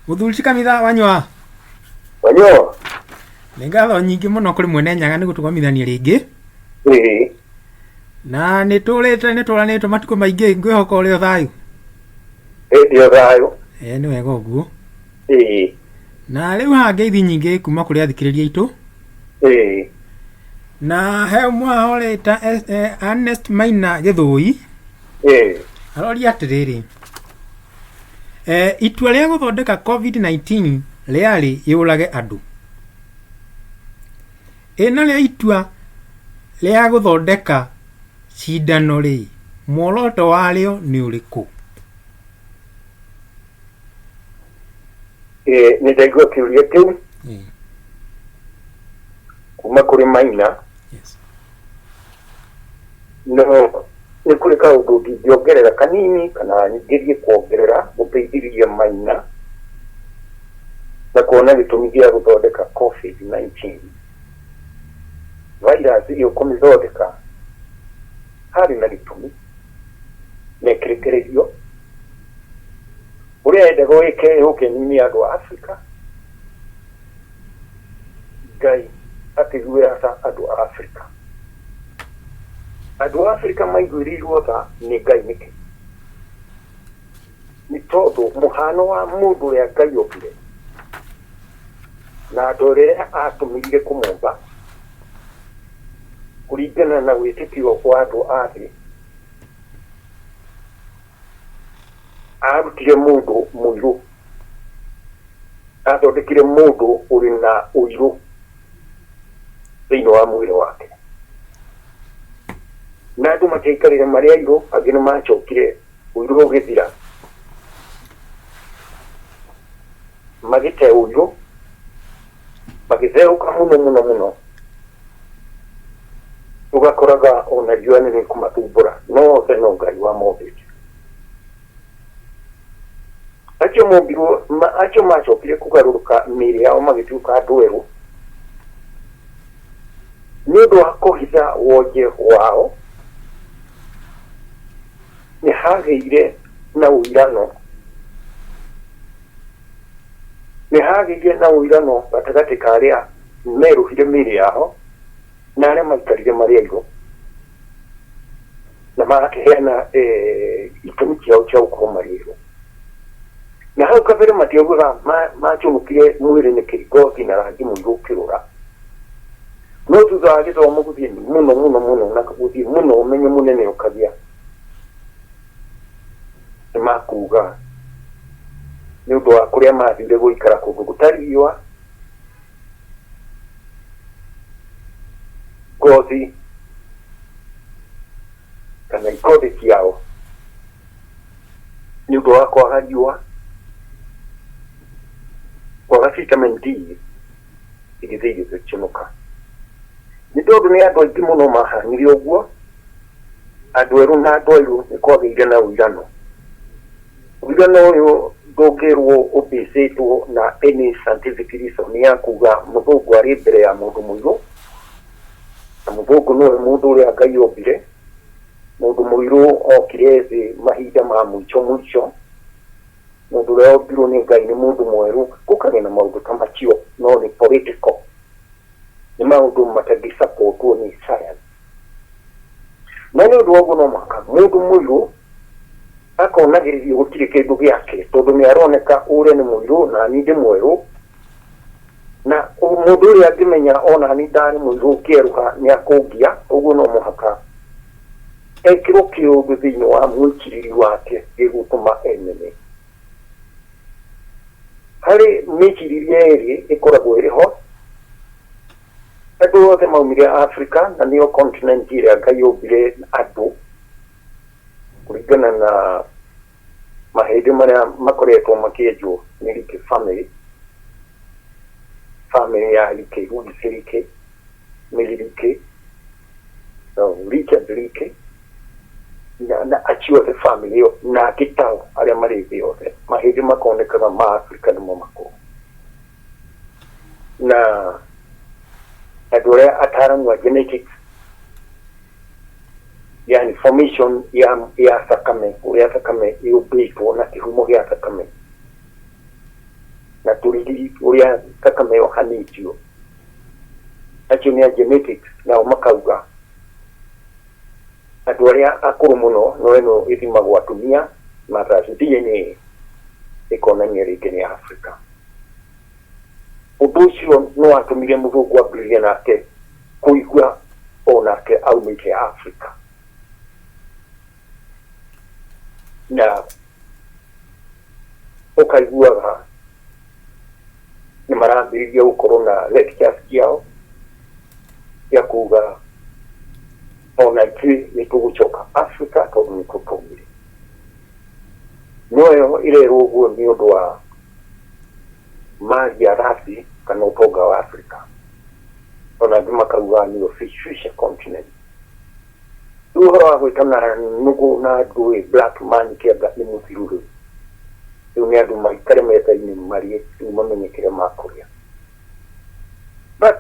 Muthuri kanitha wanywa. Wanywa. Ngatho nyingi muno kuri mwene Nyaga ni gutugomithania ringi. Na nituranitwo matuko maingi ngwihoka uri o thayu. Ndio thayu. Ni wega uguo. Na riu hangeithi nyingi kuma kuri athikiriria itu. Na he mwahoreta Ernest Maina Githui. Arori atiriri. Itua ria guthondeka COVID-19 riari yurage andu. Na ria itua ria guthondeka cindano ri muoroto wario ni uriku? Ni ndaigua kiuria kiu kuma kuri Maina. Yes. No ni kuri kaundu ngiongerera kanini kana ngirie kuongerera guteithĩrĩria Maina na kuona gĩtũmi gĩa guthondeka COVID-19. Virus iyo kumithondeka hari na gĩtũmi mekĩrĩkĩrĩrio uria enda gwĩke ũkeni andũ a Africa. Ngai akĩgwĩra andũ a Africa. Andũ a Africa maiguĩrĩirwo tha nĩ Ngai nĩkĩ? Nĩ tondũ mũhano wa mũndũ ũrĩa Ngai ombire na andũ arĩa atũmĩrire kũmũmba kũringana na wĩtĩkio wa andũ a thĩ, arutire mũndũ mũirũ, athondekire mũndũ ũrĩ na ũirũ thĩinĩ wa mwĩrĩ wake. Na andũ mataikarire marĩ airũ, angĩ nĩ macokire ũirũ ũgĩthira magĩte ũirũ magĩtheũka mũno mũno mũno, ũgakoraga ona riũa nĩ rĩkũmathumbũra, no othe no Ngai wamombĩte. Acio macokire kũgarũrũka mĩĩrĩ yao magĩtuĩka andũ erũ nĩ ũndũ wa kũhitha wonje wao. Nĩ hagĩire na ũirano, nĩ hagĩire na ũirano gatagatĩ ka arĩa merũhire mĩĩrĩ yao na arĩa maikarire marĩ airũ na magakĩheana itũmi kĩao kĩa gũkorwo marĩ airũ. Na hau kabere matiaugaga macũnũkire mwĩrĩ-inĩ kĩgothi na rangi mũirũ ũkĩrũra, no thutha wa gĩthomo gũthiĩ mũno mũno mũno na gũthiĩ mũno ũmenyo mũnene ũkagĩa, nĩ makuga nĩ ũndũ wa kũrĩa mathire gũikara kũndũ gũtarĩ riũa, ngothi kana ikothi ciao nĩ ũndũ wa kwaga riũa, kwaga vitamin D igĩthiĩ igĩgĩchũnũka. Nĩ tondũ nĩ andũ aingĩ mũno mahanire ũguo, andũ erũ na andũ airũ nĩ kwagĩire na ũirano. Ũirano ũyũ ndũngĩrwo ũbĩcĩtwo na any scientific reason ya kuga mũthũngũ arĩ mbere ya mũndũ mũirũ, na mũthũngũ nĩwe mũndũ ũrĩa Ngai ombire. Mũndũ mũirũ okire thĩ mahinda ma mũico mũico, mũndũ ũrĩa ombirwo nĩ Ngai nĩ mũndũ mwerũ. Gũkagĩa na maũndũ ta macio, no nĩ political, nĩ maũndũ matangĩsupportwo nĩ science. No nĩ ũndũ wa ũguo no mũhaka mũndũ mũirũ akonagĩrĩrio gũtirĩ kĩndũ gĩake, tondũ nĩ aroneka ũrĩa nĩ mũirũ na ni ndĩ mwerũ, na mũndũ ũrĩa angĩmenya ona ni ndarĩ mũirũ ũkĩeruha nĩ akũngia. Ũguo no mũhaka ekĩrwo kĩũndũ thĩinĩ wa mwĩkirĩri wake gĩgũtũma emene. Harĩ mĩkirĩrie ĩrĩ ĩkoragwo ĩrĩ ho, andũ othe maumire Africa na nĩyo continent ĩrĩa Ngai ombire andũ kũringana na mahĩndĩ marĩa makoretwo makĩenjwo nĩ Rike family ya Rike, Rudisi Rike, Mary Rike, Richard Rike na acio othe family ĩyo na angĩ arĩa marĩ thĩ yothe, mahĩndĩ makonekaga ma Africa nĩmo makũrũ. Na andũ arĩa ataramu a genetics, yani formation ya thakame, ũrĩa thakame yũmbĩtwo na kĩhumo gĩa thakame, turiri uria kakameo hanitio acio nä a genetics nao makauga andå arä a akå rå må no no ä no ä thimagwo atumia na DNA ĩkonania rĩngĩ nĩ Africa. Ũndũ ũcio no watũmire mũthũngũ ambĩrĩrie nake kũigua onake aumĩte Africa. Na ũkaiguaga nĩ marambĩrĩria gũkorwo na lectures ciao cia kuga ona ithuĩ nĩ tũgũcoka Africa tondũ nĩ tũtũmire. No ĩyo ĩrerwo ũguo nĩ ũndũ wa mali ya rathi kana ũtonga wa Africa. Ona angĩ makauga nĩ official continent. Rĩu ũhoro wa gwĩtana nũgũ na ndũĩ black man kĩanga nĩ mũthiru rĩu. Rĩu nĩ andũ maikare metha-inĩ marĩe rĩu mamenyekere makũrĩa. But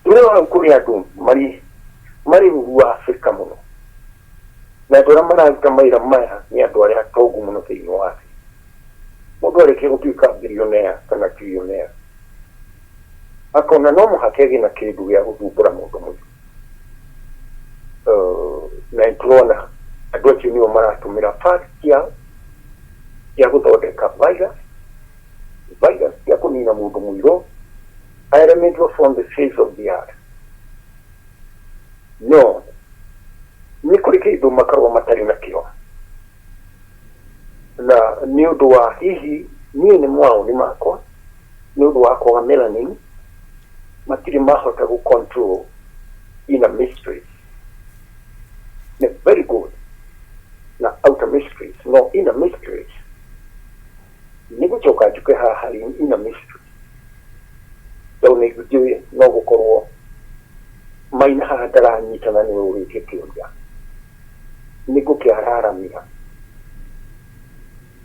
rĩu kũrĩ andũ marĩ rungu wa Africa mũno. Na andũ arĩa mararuta mawĩra maya nĩ andũ arĩa atongu mũno thĩinĩ wa thĩ. Mũndũ arĩkia gũtuĩka billionaire kana trillionaire akona no mũhaka agĩe na kĩndũ gĩa gũthumbũra mũndũ mũingĩ. Na nĩtũrona andũ acio nĩo maratũmĩra parts ciao cia gũthondeka virus cia kũnina mũndũ mũirũ elemental from the face of the earth. No nĩ kũrĩ kĩndũ makarwo matarĩ nakĩo, na nĩ ũndũ wa hihi niĩ nĩ mawoni makwa nĩ ũndũ wa kwaga melanin matirĩ mahota gũ-control inner mysteries. Nĩ very good na outer mysteries no inner mysteries. Nĩ gũcoka njuke haha harĩ inner mysteries tondũ nĩ njũĩ no gũkorwo maina haha ndaranyitana nĩwe ũrĩtie kĩũria nĩ ngũkĩararamia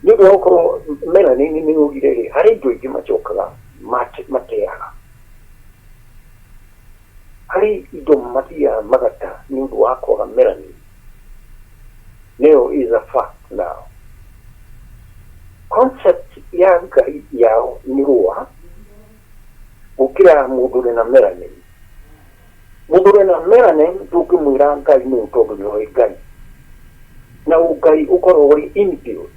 nĩ ũndũ wa gũkorwo melanin nĩ yugire rĩ harĩ indo ingĩ macokaga mateaga. Harĩ indo mathiaga magata nĩ ũndũ wa kwaga melanin. Nĩyo is a fact now. Concept ya Ngai yao nĩ rũa gũkĩra mũndũ ũrĩ na melanin. Mũndũ ũrĩ na melanin ndũngĩmwĩra Ngai nĩ tondũ nĩoĩ Ngai na Ngai ũkorwo ũrĩ inbuilt.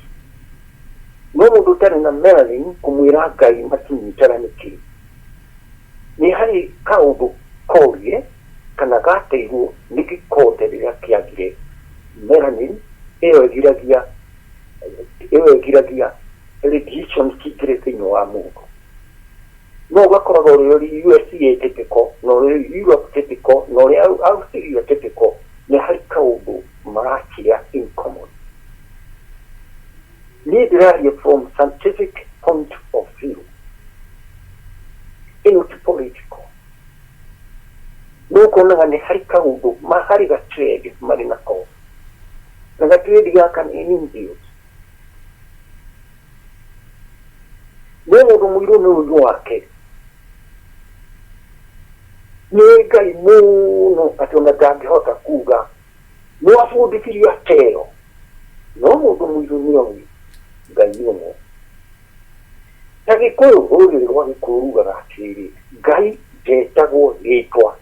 No mũndũ ũtarĩ na melanin kũmwĩra Ngai matinyitana nĩkĩ. Nĩ harĩ kaũndũ korie kana gateirwo nĩ gĩkonde rĩrĩa kĩagire melanin ĩyo ĩgiragia radiation cikĩre thĩinĩ wa mũndũ. No ũgakoraga ũrĩ USA typical na ũrĩ Europe typical na ũrĩ Australia typical nĩ harĩ kaũndũ marakĩra in common. Niĩ ndĩraria from scientific point of view ĩno ti political. No ũkonaga nĩ harĩ kaũndũ harĩ gatrend marĩ nako na gatrend gaka nĩ inbuilt. Nĩ mũndũ mũirũ nĩ ũndũ wake nĩ Ngai mũno atĩ ona ndangĩhota kuga nĩ wabundithirio ateo. No mũndũ mũirũ nĩoĩ Ngai ũmwe. Na Gĩkũyũ rũrĩrĩ rwa Gĩkũyũ rugaga atĩrĩ Ngai ndetagwo rĩĩtwa.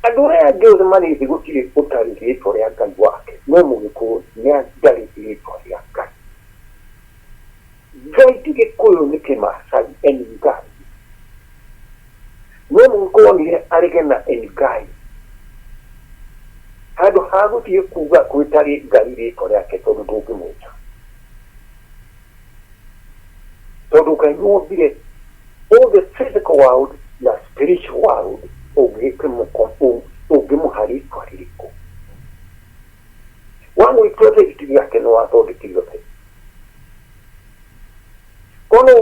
Andũ arĩa angĩ othe marĩ thĩ gũtirĩ ũtarĩ rĩĩtwa rĩa Ngai wake. No Mũgĩkũyũ ndarĩ rĩĩtwa rĩa Ngai. Ngai ti Gĩkũyũ nĩ Kĩmaasai Ngai. No Mũgĩkũyũ onire arĩge na Ngai. Handũ ha gũthiĩ kuga gwĩtarĩ Ngai rĩĩtwa rĩake tondũ ndũngĩmwĩta. Tondũ Ngai nĩwombire all the physical world na spiritual world ũngĩmũha rĩĩtwa rĩrĩkũ. Wamwĩtua rĩĩtwa rĩake nĩ wathondekirio thĩ. Kono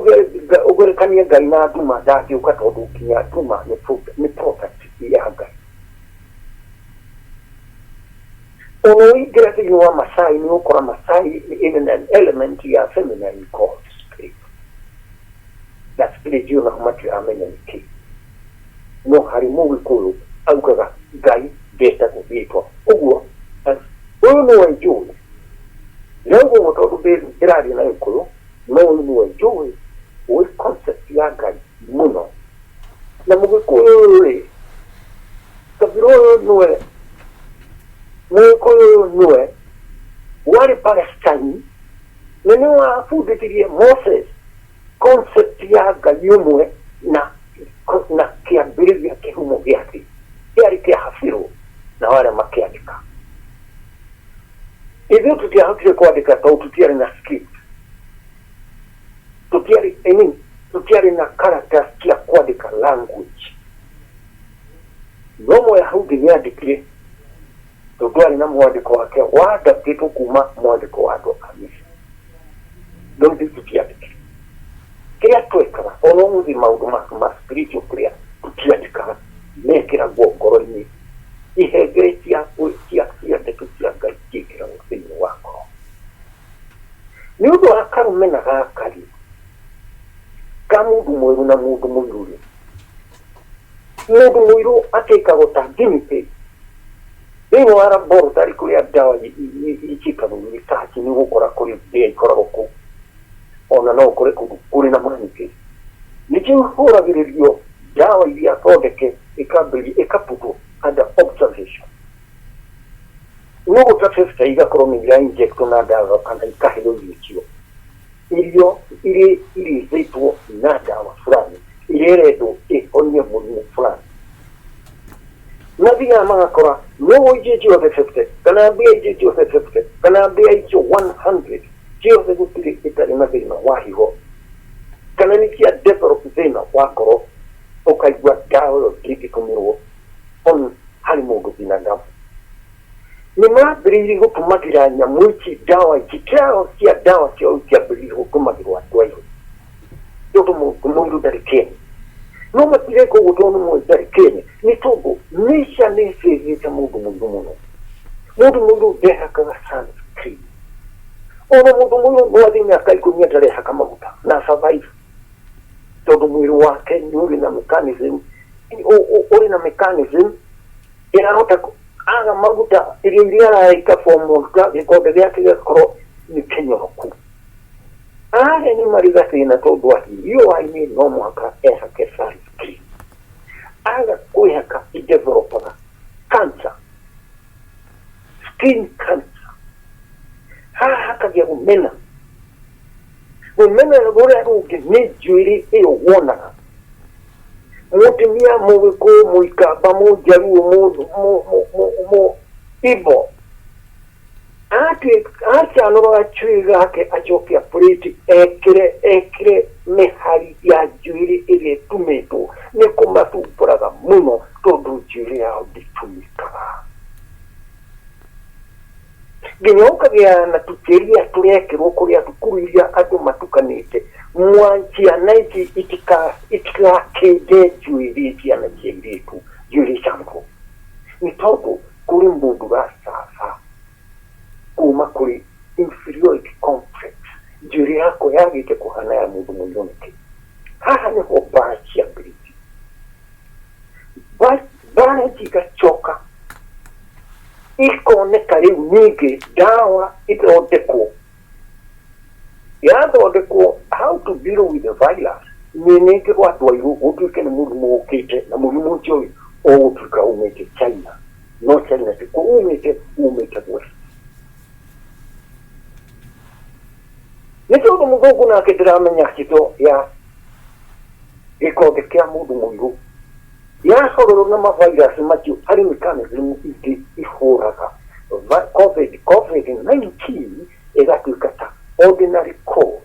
ũgerekania Ngai na nduma ndangĩũka tondũ nginya nduma nĩ property ya Ngai. Ono ũingĩra thĩinĩ wa Masai nĩ ũkora Masai in an element ya feminine called spirit. Na spirit yuna matiramenya nĩkĩ. No harĩ Mũgĩkũyũ augaga Ngai ndetagwo rĩĩtwa. Ũguo ũyũ nĩwe njũĩ. Na ũguo tondũ ndĩraria na Gĩkũyũ no niwe njũĩ ũĩ concept ya Ngai mũno na Mũgĩkũyũ rĩ kabira ũyũ niwe warĩ Palestine na nĩ wabundithirie Moses concept ya Ngai ũmwe na kĩambĩrĩria kĩhumo gĩake kĩarĩ kĩahafirwo na wale makĩandĩka. Ithuĩ tũtiahotire kwandĩka tondũ tũtiarĩ na script, tũtiarĩ na characters cia kwandĩka language. No Mũyahudi nĩandĩkire tondũ arĩ na mwandĩko wake waandĩkĩtwo kuma mwandĩko wa andũ a Misiri. No ithuĩ tũtiandĩkire. Kĩrĩa twekaga ona ũmũthĩ maũndũ ma spiritual kĩrĩa tũtiandĩkaga mekĩragwo ngoro-inĩ ihengere cia ndeto cia Ngai ciĩkĩragwo thĩinĩ wa ngoro. Nĩ ũndũ wa karũmena gaka rĩ ka mũndũ mwerũ na mũndũ mũirũ rĩ, mũndũ mũirũ akĩkagwo ta guinea thĩinĩ wa laboratory kũrĩa ndawa icikagwo research nĩ gũkora kũrĩ mbĩa ikoragwo kũu ona no ũkore kũndũ kũrĩ na manĩkĩ. Nĩkĩo hũragĩrĩrio ndawa iria thondeke ikaputwo under observation. No gũtacesta igakorwo nĩ irainjectwo na ndawa kana ikaheo irio irio irĩithĩtwo na ndawa fulani irerendwo ĩhonie mũrimũ fulani. Na thiaga magakora no icio ciothe kana mbĩa icio ciothe kana mbĩa icio 100 ciothe gũtirĩ ĩtarĩ na thĩna wa higo kana nĩ cia develop thĩna wa ngoro ũkaigua ndawa ĩyo ndĩngĩtũmĩrwo harĩ mũndũ binadamu. Nĩ mambĩrĩirie gũtũmagĩra nyamũ ici ndawa ici cia ndawa ciao ciambĩrĩirie gũtũmagĩrwo andũ airũ tondũ mũndũ mũirũ ndarĩ Kenya. No matige kũguo tondũ mũndũ ndarĩ Kenya nĩ tondũ nature nĩ ĩcĩrĩte mũndũ mũirũ mũno. Mũndũ mũirũ ndehakaga sunscreen. Ona mũndũ mũirũ no athiĩ mĩaka 10 ndarehaka maguta na survive tondũ mwĩrĩ wake nĩ ũrĩ na mechanism ĩrahota aga maguta iria araika formuka gĩkombe gĩake gĩakorwo nĩ kĩnyoroku. Arĩa nĩ marĩ gathĩna tondũ riũa-inĩ no mũhaka ehake sunscreen. Aga kwĩhaka idevelopaga cancer, skin cancer. Haha hakagia gũmena ũrĩa rũngĩ nĩ njuĩrĩ ĩyo wonaga. Mũtumia Mũgĩkũyũ Mũikamba Mũjaluo Igbo acanoraga njuĩrĩ gake acoke aburĩti ekĩre mĩhari ya njuĩrĩ ĩrĩa ĩtumĩtwo nĩ kũmathumbũraga mũno tondũ njuĩrĩ yao ndĩtumĩkaga. Nginya ũkagĩa na tũkĩria tũrekĩrwo kũrĩa thukuru iria andũ matukanĩte ciana ici itigakĩnde njuĩrĩ ciana cia airĩtu njuĩrĩ ciao nĩ tondũ kũrĩ mũndũ gacaca kuma kũrĩ inferiority complex. Njuĩrĩ yako yagĩte kũhana ya mũndũ mũirũ nĩkĩ. Haha nĩho mbara ciambĩrĩirie. Mbara igacoka ikoneka rĩu ningĩ ndawa ithondekwo. Yathondekwo how to deal with the virus nĩ nĩngĩrwo andũ airũ gũtuĩke nĩ mũrimũ ũkĩte na mũrimũ ũcio ũgũtuĩka umĩte China. No China ti kũ umĩte West. Nĩ tondũ mũthũngũ nake ndĩramenya hitho ya gĩkombe kĩa mũndũ mũirũ yacororwo na mavirus macio harĩ mechanism ingĩ ihũraga COVID-19 ĩgatuĩka ta ordinary cold.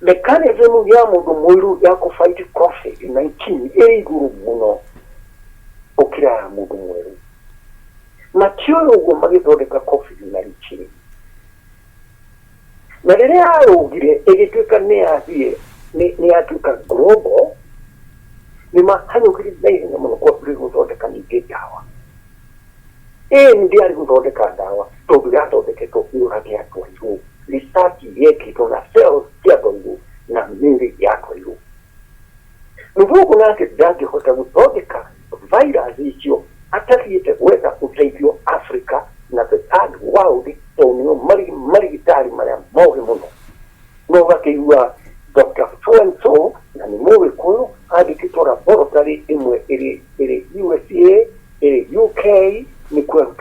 Mechanism ya mũndũ mũirũ ya kũfight COVID-19 ĩrĩ igũrũ mũno gũkĩra ya mũndũ mwerũ. Matio ũguo magĩthondeka COVID-19 na rĩrĩa yarũgire ĩgĩtuĩka nĩ yatuĩka global nĩ mahanyũkire naihenya mũno kwambĩrĩria gũthondeka ningĩ ndawa. Nĩ ndĩarĩ gũthondeka ndawa tondũ yathondeketwo kũrũga andũ airũ. Research yekĩtwo na cells cia andũ airũ na mĩĩrĩ ya andũ airũ. Mũthũngũ nake ndangĩhota gũthondeka virus icio atathiĩte gwetha ũteithio Africa na the third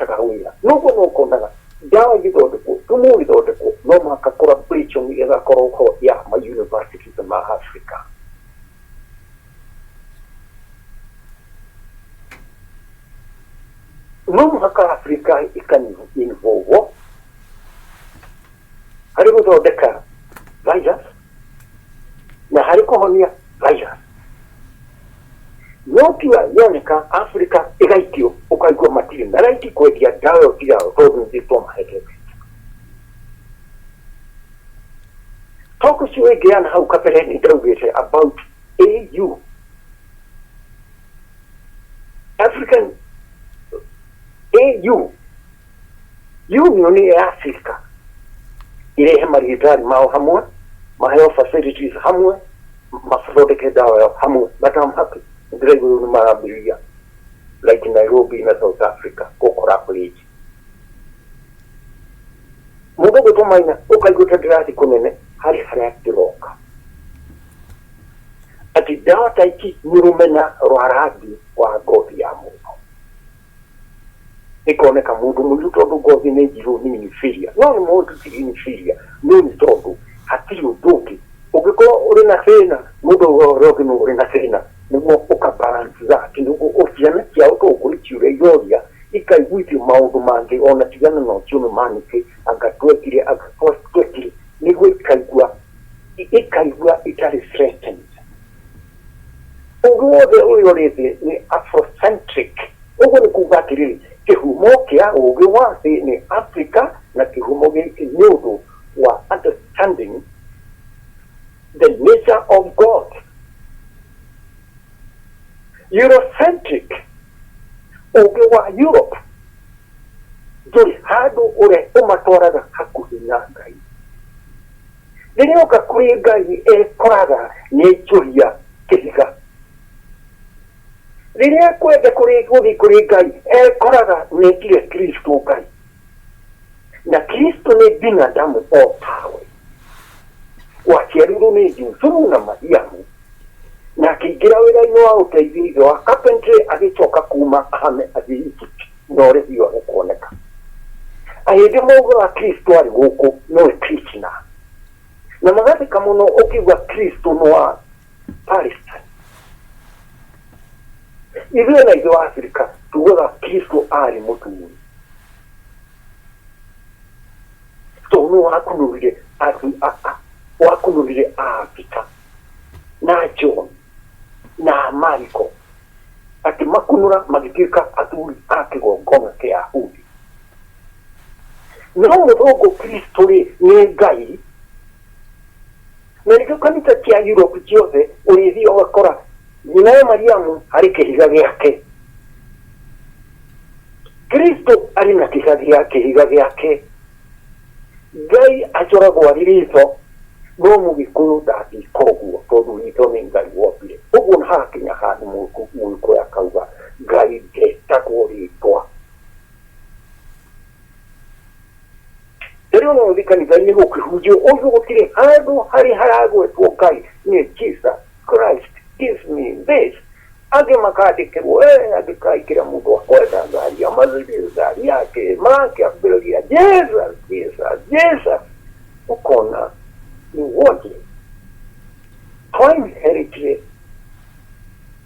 marutaga wĩra noguo no ũkonaga ndawa igĩthondekwo thumu ũgĩthondekwo no mũhaka collaboration ĩgakorwo ho ya ma universities ma Africa. No mũhaka Africa ĩkainvolvwo harĩ gũthondeka virus na harĩ kũhonia virus. No tiga yoneka Africa ĩgaitio ũkaigua matirĩ na raiti kwendia ndawa ĩyo tiga tondũ nĩtwamahete. Talk to again how kapere nĩndaugĩte about AU, African AU, Union ya Africa, irehe marigitari mao hamwe, maheo facilities hamwe, mathondeke dawa yao hamwe, matamhaki ndĩraigua nĩ marambĩrĩria like Nairobi na South Africa gũcollaborate. Mũndũ gũtũmaina ũkaigua ta ndĩrathiĩ kũnene harĩ harĩa ndĩroka atĩ ndawa ta ici nĩ rũmena rwa rangi wa ngothi ya mũndũ. Ĩkoneka mũndũ mũirũ tondũ ngothi nĩ njirũ nĩ inferior, no nĩ mũndũ ti inferior, no nĩ tondũ hatirĩ ũndũ ũngĩ ũngĩkorwo ũrĩ na thĩna mũndũ ũrĩa ũngĩ nĩ ũrĩ na thĩna nĩguo ũkabalance that nĩguo ciana ciao tũkũrĩ ciũria iroria ikaiguithio maũndũ mangĩ ona tigana na ũcio manĩke anga twekire nĩguo ikaigua itarĩ threatened. Ũndũ wothe ũrĩa ũrĩ thĩ nĩ Afrocentric. Ũguo nĩ kuuga atĩrĩrĩ kĩhumo kĩa ũũgĩ wa thĩ nĩ Africa na kĩhumo gĩkĩ nĩ ũndũ wa understanding the nature of God. Eurocentric, ũũgĩ wa Europe ndũrĩ handũ ũrĩa ũmatwaraga hakuhĩ na Ngai. Rĩrĩa oka kũrĩ Ngai ekoraga nĩaihũria kĩhiga. Rĩrĩa kwenda gũthiĩ kũrĩ Ngai ekoraga nĩekire Kristo Ngai. Na Kristo nĩ binadamu o tawe, waciarirwo nĩ Jusufu na Mariamu na akĩingĩra wĩra-inĩ wa ũteithio wa carpentry agĩcoka kuma ahame athiĩ Egypt na ũrĩa hiũ agũkuoneka. Ahĩndĩ maugaga Kristo arĩ gũkũ nowe Krishna na magathĩka mũno ũkiuga Kristo nĩ wa Palestine. Ithuĩ na ithuĩ wa Africa tugaga Kristo arĩ mũturi, so nĩ wakunũrire Abita na John na Mariko atĩ makunũra magĩtuĩka athuri a kĩgongona kĩa Ayahudi. No mũthũngũ Kristo rĩ nĩ Ngai, na rĩngĩ kanitha cia Europe ciothe ũrĩthiĩ ũgakora nyina ya Mariamu harĩ kĩhiga gĩake, Kristo arĩ na kĩhiga gĩake, Ngai acoragwo arĩ ritho no Mũgĩkũyũ ndangĩka ũguo tondũ ritho nĩ Ngai wombire. Ũguo nĩ hakinya handũ Mũgĩkũyũ akauga Ngai ndetagwo rĩtwa. Rĩrĩa ũrathiĩ kanitha-inĩ gũkĩhunjio ũguo gũtirĩ handũ harĩ haragwetwo Ngai nĩ Jesus Christ gives me this. Angĩ makandĩkĩrwo angĩkaingĩra mũndũ akwenda ngari ya Mercedes, ngari yake makĩambĩrĩria Jesus. Ũkona ni wote twainheritire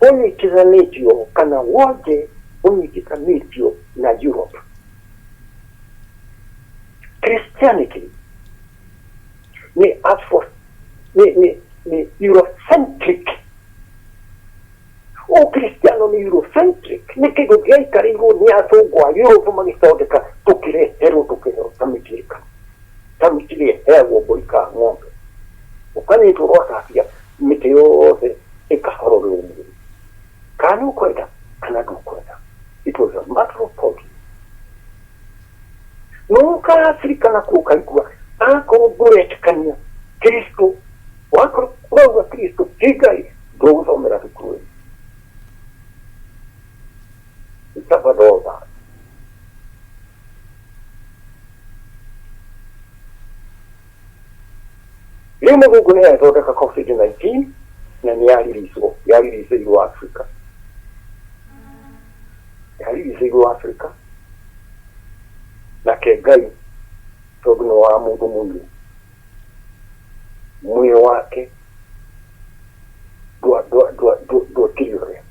ũnyitithanĩtio kana wote ũnyitithanĩtio na Europe. Christianity ni Eurocentric. Ukristiano ni Eurocentric, ni kĩndũ gĩaikarĩirwo nĩ athũngũ a Europe magĩthondeka tũkĩreherwo tamĩkĩreherwo mbũri ka ng'ombe, ũkanyitwo rwacabia mĩtĩ yothe ĩkahororwo mwĩrĩ. Kana nĩũkwenda kana ndũkwenda. It was a matter of thought. Nũka Africa nakuo ũkaigua akorwo ndũretĩkania Kristo, wakorwo ũrauga Kristo ti Ngai ndũgũthomera thukuru ĩyo. It's about all that. Rĩu mũthũngũ nĩathondeka COVID-19 na yaririicĩirwo Africa. nake Ngai tondu ni wa mundu mundu mwili wake ndwakiriore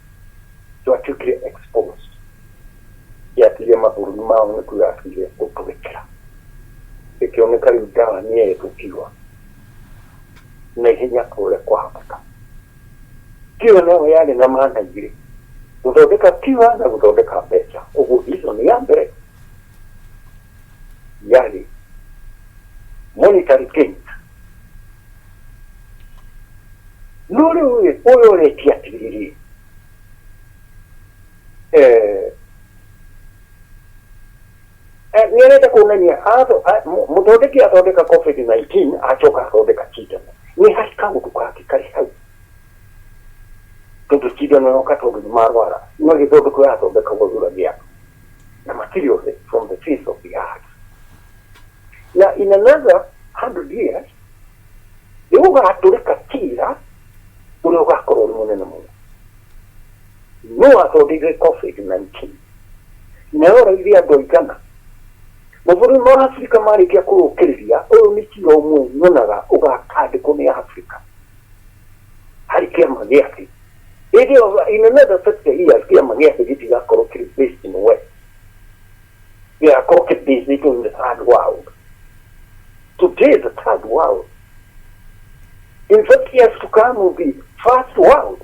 ndwatukire exposed yatire maburu mao ni kuyatire gutubikira ikioneka riu dawa niyetukiwa na ihenya kuria kwahoteka kiwa nayo yari na maana igiri guthondeka kiwa na guthondeka mbeca uguo hizo ni ya mbere yari monetary gain nuri uyu uretia atiriri nirenda kuonania muthondeki athondeka COVID-19 acoka athondeka cindano ni hari kaundu kake kari hau tondu cindano yoka tondu ni marwara no githondeko yathondeka guthuragia na materials from the face of the earth. Now in another 100 years nigugaturika kira uria ugakorwo uri munene muno no athondekire COVID-19 nayo raithi andu aigana mabũrũri ma Afrika marĩkia kũrũkĩrĩria ũyũ nĩ kiro ũmwe nyonaga ũgakandĩkwo nĩ Afrika harĩ kĩama gĩake in another 50 years kĩama gĩake gĩtigakorwo kĩrĩ based in the West gĩgakorwo kĩ based in the third world. Today the third world in 50 years to come will be first world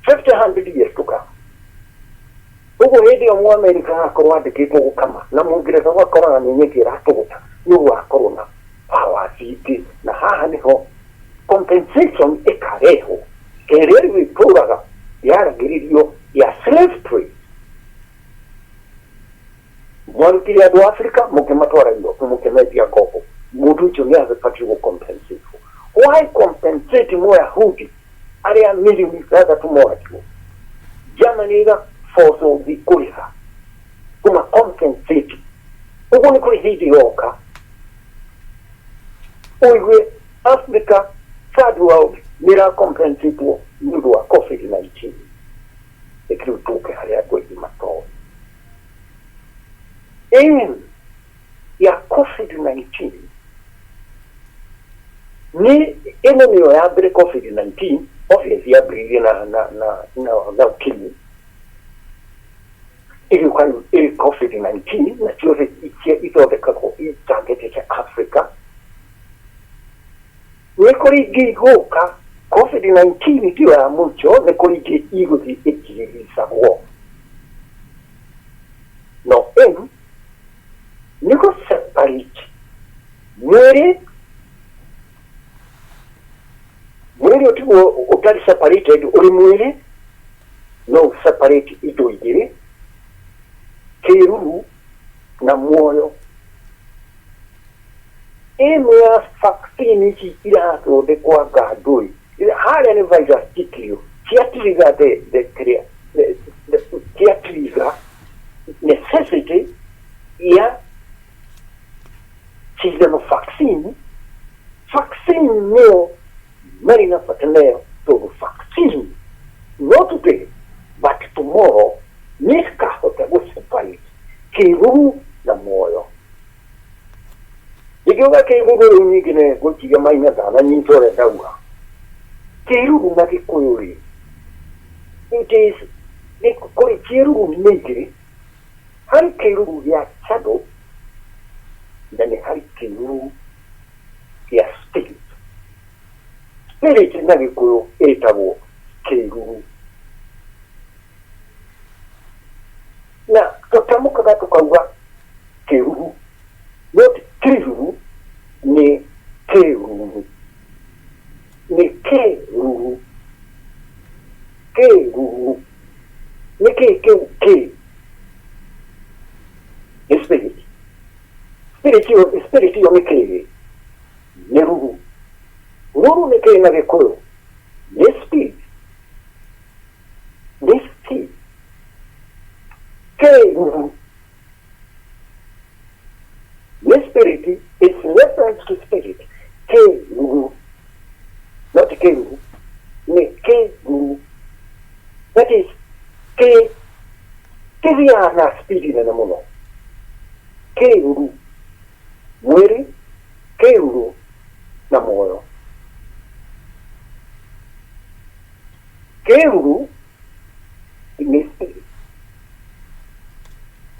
100 years to come. Ugu hindi o Amerika akorwo andikitwo gukama na Mungereza wakorana ni nyeki iratuguta nigu akorwo na power city na haha niho compensation ikareho kereri wipuraga yaragiririo ya slave trade mwarutire andu Afrika mukimatwara indo mukimetia koko mundu ucio ni abatie gu compensate. Why compensate mo Yahudi aria milioni thatu moratwo Germany force the kuriha kuma compensate ugu ni kuri hindi yoka uigwe Africa third world nira compensate wo nundu wa COVID-19 ikiru tuke haria kwezi mato ya COVID-19 ni eno niyo ya bre COVID-19 obviously ya bre na ukimwi ili kwa COVID-19 na chuo ithondeka ko targeted Africa nikuri giguka COVID-19 ndio ya mucho nikuri giguthi ikirisa no niko separate mwere otiwo utali separated uri mwere no separate ido igire kiruru na muoyo ya vaccine ici irathondekwa ngandui haria ni virus tikio ciatiriga ciatiriga necessity ya cindano vaccine nio marina pataneo to vaccine not today but tomorrow nikahota guseparate kiruru na muoyo igiuga kiruru nyingine gukiga maina thana nyitore ndauga kiruru na gikuyuri it is kuri kiruru nyingire hari kiruru ya shadow ndani hari kiruru ya spirit na gikuyu etagwo kiruru na tutamukaga tukauga kiruru not kiruru ni kiruru ni kiruru ni ke spirit yo ni ke ni ruru ni ke na gikuyu ni spirit K-Ruru. This spirit is reference to spirit. K-Ruru. Not K-Ruru. K-Ruru. That is, K-Riana speaking in a mono. Keiruru mwili, keiruru na moyo. Keiruru ni spirit.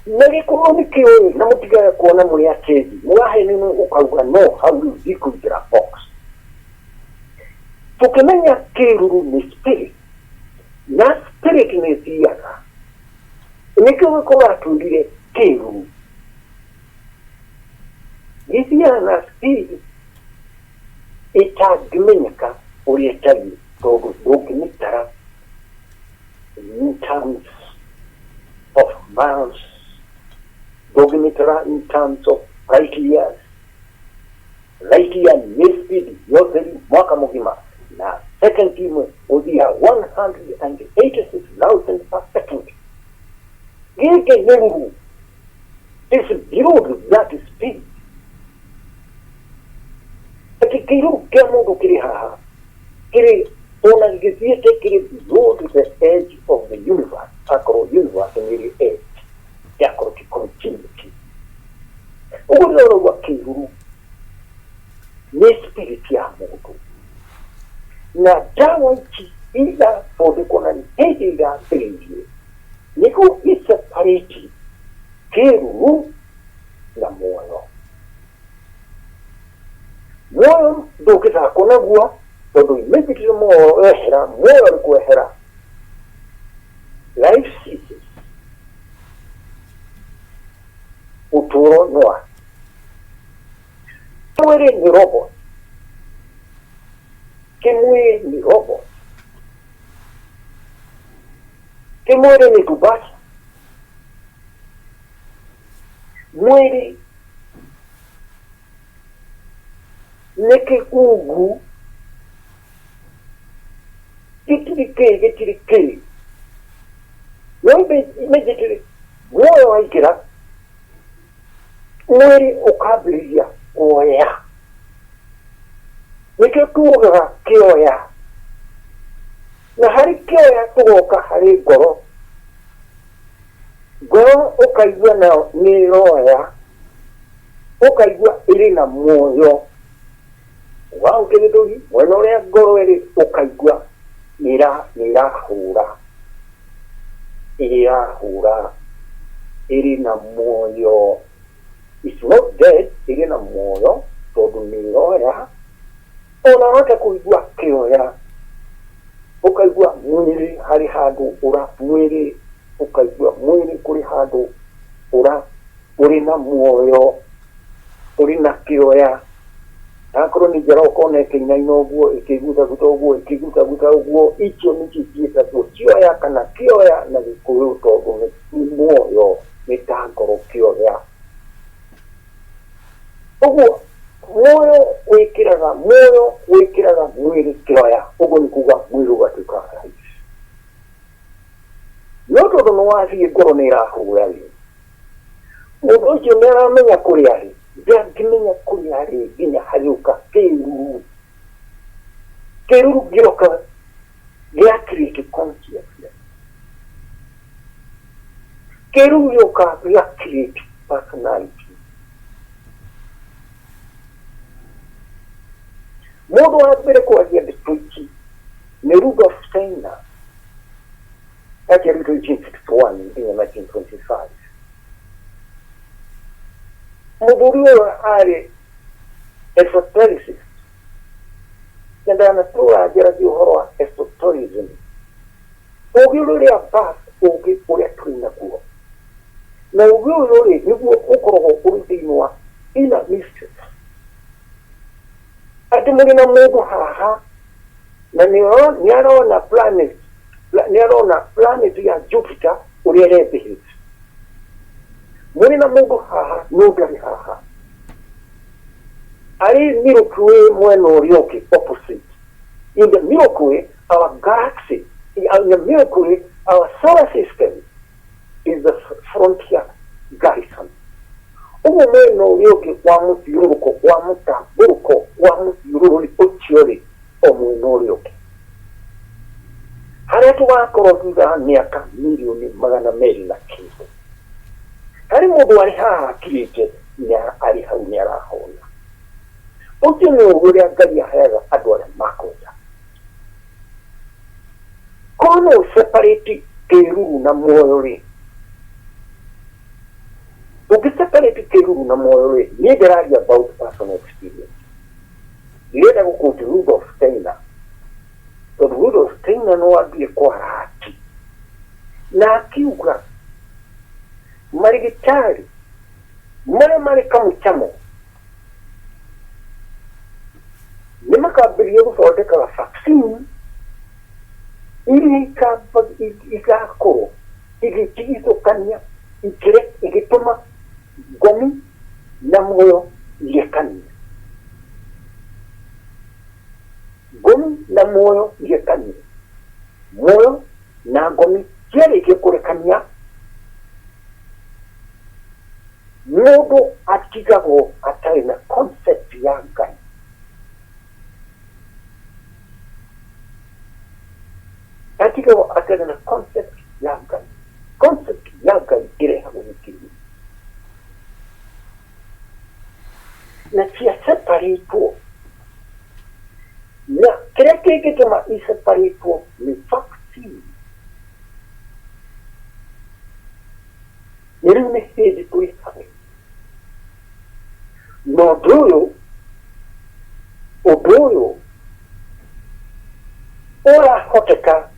Nari komunike oyo na mutiga kuona muri akeji mwahe nino ukauga no hau zikugira box. Tukimenya keiruru ni spirit na spirit ni ziyana nikiwe kwa atundire keiruru ziyana spirit itagimenyeka uri etabi togo dogimitara in terms of miles, dogimitara in terms of light years. Light year ni speed yote mwaka mzima na second udia 186,000 per second. Gege yengu is below that speed. Ati kiru kemo kiri haha kiri ona gizite kiri below the edge of the universe. Akro universe ni edge yakro ki continuity. Ulo wa kiru ni spirit ya Mungu. Na dawa ichi ila pode kona ni hedi ila benji. Niko isa pariti keru na moyo. Moyo dokita kona gua todo imekiti moyo ehera moyo ko ehera. Life ceases. Uturo noa. Tuere ni robot. Kemwe ni robot. Kemwere ni tubaki. Mwere neke ugu getirike yombe imejitiri moyo waikira mwere ukabilia oya neke kuga kioya na hari kioya tugoka hari goro ukaigua na ni roya ukaigua iri na moyo wa ukegedori mweno ria goro iri ukaigua hura iri na moyo. It's not dead, iri na moyo todo ni roya ona hata kuigua kioya ukaigua mwiri hari hadu ura mwiri ukaigua mwiri kuri hadu uri na moyo uri na kioya akoro ni jara okone kinaino guo ikiguta guto guo icho nichi kieta to kioya kana kioya na kuyo to ni moyo ni tankoro kioya ogo moyo wikiraga mwiri kioya ogo ni kuga mwiri watuka noto no wasi goro ni rahurali udoje mera menya kuriari kimenya kuriari ginya haluka keru giroka ya create consciousness keru yoka ya create personality modo apere kwa ya destruction Neruda Steiner actually in 1961 in 1925 Modurio are esotericist. Nenda anatua jera di horror esotericism. Ogilore abas ogi ore twina kuo. Na ogilore nibu okoro urudinwa ina mischief. Atumuri na Mungu haha na niaro na planet ya Jupiter urerebe. Muri na Mungu haha nugari haha ari Milky Way mweno ryoke opposite. In the Milky Way, our galaxy, in the Milky Way, our solar system is the frontier garrison. Umu mweno ryoke wamuti yuruko, wamuta buruko, wamuti yururi uchiori omweno ryoke. Haretu wakoro tuza miaka milioni magana meri na kizo. Hari mundu ari haha akirite na ari hau ni arahona ucio ni uguria Ngai aheaga andu aria makwenda kono separate kiruru na muoyo ri ukiseparate kiruru na muoyo ri ni ndiraria about personal experience irenda gukuti Rudolf Steiner to Rudolf Steiner no ambie kwa haki na akiuga marigitari mare kamuchamo nimakabirie guthondeka vaccine ili ikako igithukania igituma gomi na muoyo yekania gomi na muoyo yekania muoyo na gomi kiereke kurekania mundu atigagwo atari na concept ya Ngai atigagwo atari na concept ya Ngai irehagwo ni kiri na cia separatwo na kiria kingituma iseparatwo ni vaccine riu ni hindi twikare na undu uyu urahoteka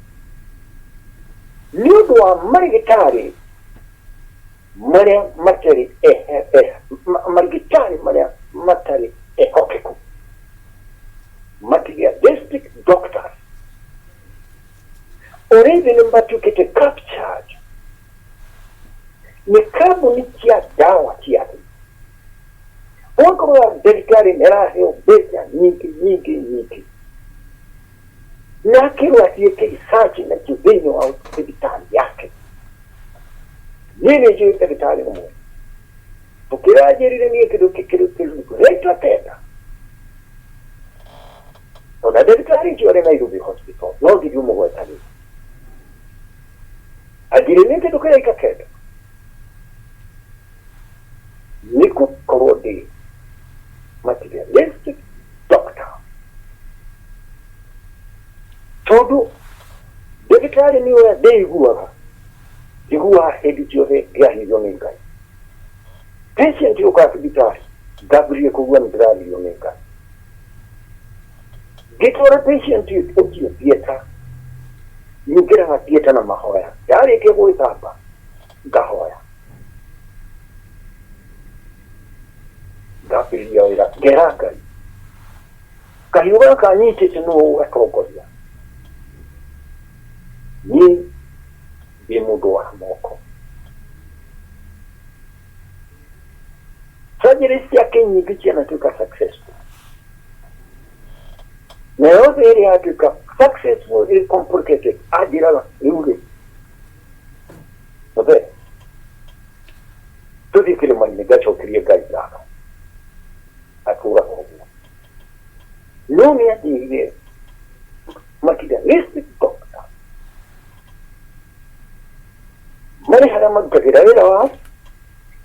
ni undu wa marigitari maria matari marigitari maria matari ehokeku matigia district doctors already nimbatukite captured ni kambuni cia dawa ciake wakorwo ndagitari nĩaraheo mbeca nyingĩ na akĩrwo atiĩke research na thĩinĩ wa thibitarĩ yake niĩ nĩnjũĩ ndagĩtarĩ ũmwe ũkĩranjĩrire niĩ kĩndũ retwa tena ona ndagĩtarĩ ũcio arĩ Nairobi hospital no nginya ũmũgwetanĩre agire nĩ kĩndũ kĩraika kenda niko korodi materialistic doctor todo ndagĩtarĩ nĩ ũrĩa ndĩiguaga hĩndĩ ciothe ngĩahĩrio nĩ Ngai patient ũka thibitarĩ ngambĩrĩria kũigua nĩ ndĩrahĩrio nĩ Ngai ngĩtwara patient ũcio theatre nyingĩraga theatre na mahoya ndarĩkia gwĩthamba ngahoya ngambĩrĩria wĩra ngera Ngai kahiũ gaka nyitĩte nĩwe ũgatongoria niĩ ndĩ mũndũ wa moko surgery ciake nyingĩ cianatuĩka successful na yothe ĩrĩa yatuĩka successful ĩrĩ complicated anjĩraga rĩu rĩ othe tũthiĩ kĩrĩma-inĩ ngacokerie Ngai ngatho akauga ũguo no nĩ anjĩrire materialistic doctor marĩ harĩa marutagĩra wĩra wao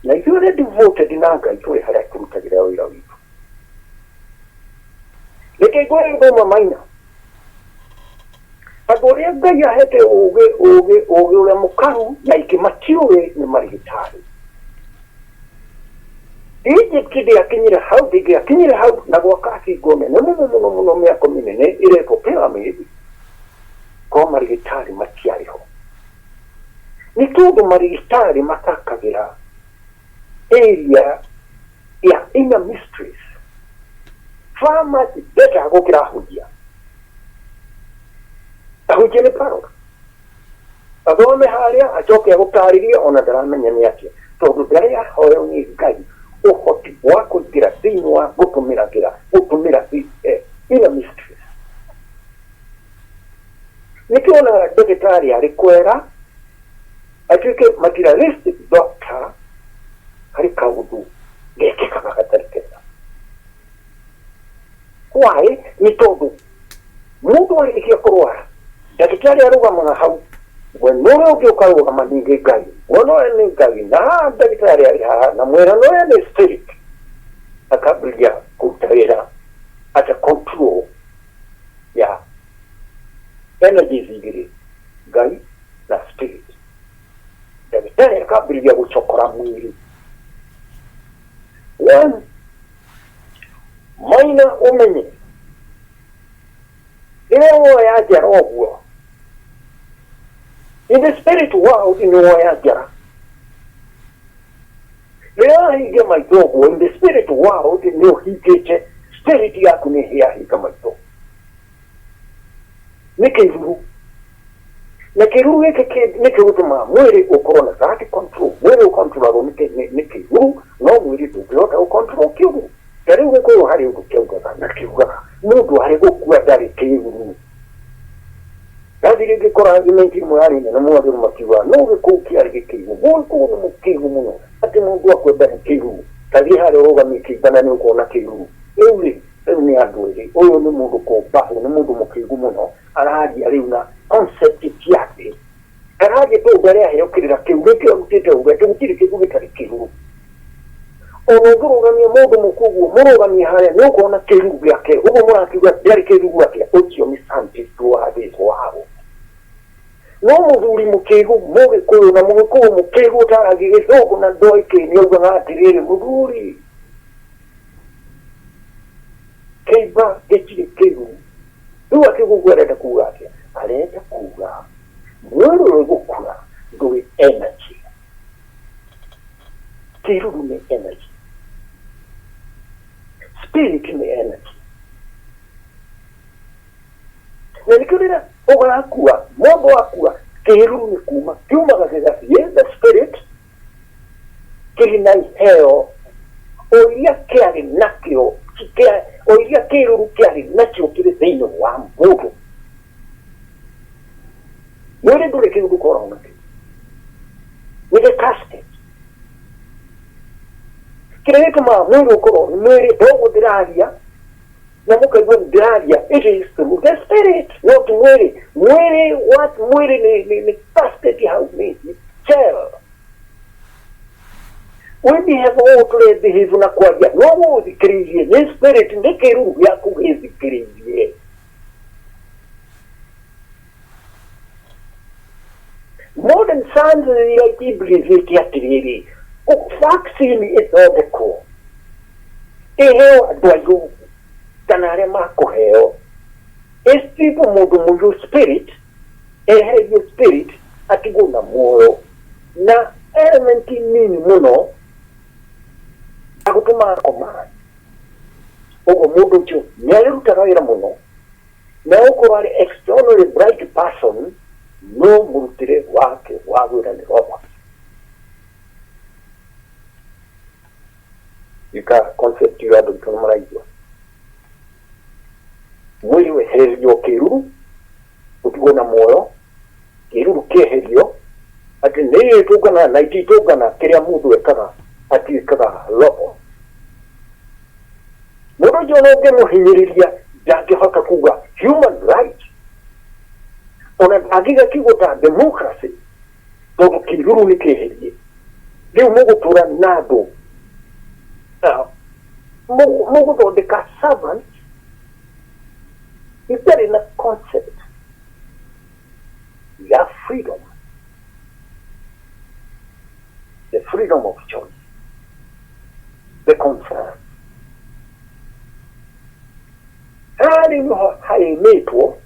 na ithuĩ arĩa devoted na Ngai tũrĩ harĩa tũrutagĩra wĩra witũ reke ngwĩre ngoma maina andũ ũrĩa Ngai ahete ũũgĩ ũrĩa mũkaru na ingĩ matiũĩ nĩ marigitari Egypt ndĩakinyire hau na gwaka hingo nene mũno mĩako mĩnene ĩretwo pyramid korwo marigitari matiarĩ ho nĩ tondũ marigitari matakagĩra area ya inner mysteries pharmacy better gũkĩra ahunjia nĩ parora athome harĩa acoke agũtarĩrie ona ndaramenya nĩ atĩa tondũ ndarĩ ahoywo nĩ Ngai ũhoti wa kũingĩra thĩinĩ wa gũtũmĩra inner mysteries nĩkĩona ndagĩtarĩ arĩ kwera atuĩke materialistic doctor harĩ kaũndũ gekĩkaga gatarĩ kega why nĩ tondũ mũndũ arĩkia kũrwara ndagĩtarĩ arũgamaga hau we nũrĩa ũngĩ ũkarũgama ningĩ Ngai wono ene ngai na ndagitari ari ha na mwera no ene spirit akabria kutawera ata control ya energy zigiri ngai na spirit ndagitari akabria guchokora mwili one maina umenye leo ya jarogo in the spirit world in ya jara leo hige maitogo in the spirit world ni hige spirit yako ni higa maitogo nikiruru nikirutuma mwili ukorona zake control mwili ukontrol nikiruru no mwili tubyota ukontrol kiru dari uko hari ukeuga na kiruga nudu hari gukua dari kiru dadiri gikora imenti mwari na mwari makiwa nudu kuki hari kiru bonko no kiru muno ati mundu akwenda kiru tari hari roga mikibana ni uko na kiru euli ni adwezi oyo ni mundu ko baho ni mundu mukigu muno araji ari una concept yake araji to bare ayo kirira kiru kyo mutete ugato mutiri kiru kitari kiru onogurugamye mundu mukugu murugamye haya nuko na kiru yake ubo mwakiga yari kiru yake otyo misanti tuade wao no muduri mukigu muge ko na muge ko mukigu taragige soko na doike nyoga ngatirire muduri keiba gechiri kiru duwa kigu gwera kuga ake aleta kuga mwero gukura ngwe energy kiru ni energy spirit ni energy nelikurira ogala kuwa mobo akua kiru ni kuma kaza the spirit kilina heo oya kiari nakio kikia oya kiru kiari nakio kile zeino wa mbogo mwere dure kiru korona with a casket kile kama mwere korona mwere dogo diraria na muka gon diraria it is the spirit not mwere what mwere ni casket how me cell when we have all played the his na kwaja no more the crazy the spirit ndekeru ya kuhezi crazy modern science like iblis kiatiriri o vaccine is all the core eheo adwayo tanare mako heo tipo mudu spirit eheo spirit atiguna moyo na element nini muno akutuma komana ogo mudu chu nyaru tarawira muno na uko wale externally bright person no murutire wake wagura ni roba ika concept ya do tomaraiwa mwiwe helio kiru utugona moyo kiru kehelio ati ne tugana naiti tugana kiria mudu ekaga ati ekaga lopo mudu jono gemo hinyiriria jake haka kuga human right ona agiga kigota democracy todo kiru ni kehelie leo mugu tura nado mugu to de servant is there in a concept you have freedom, the freedom of choice, the concern. Hali meto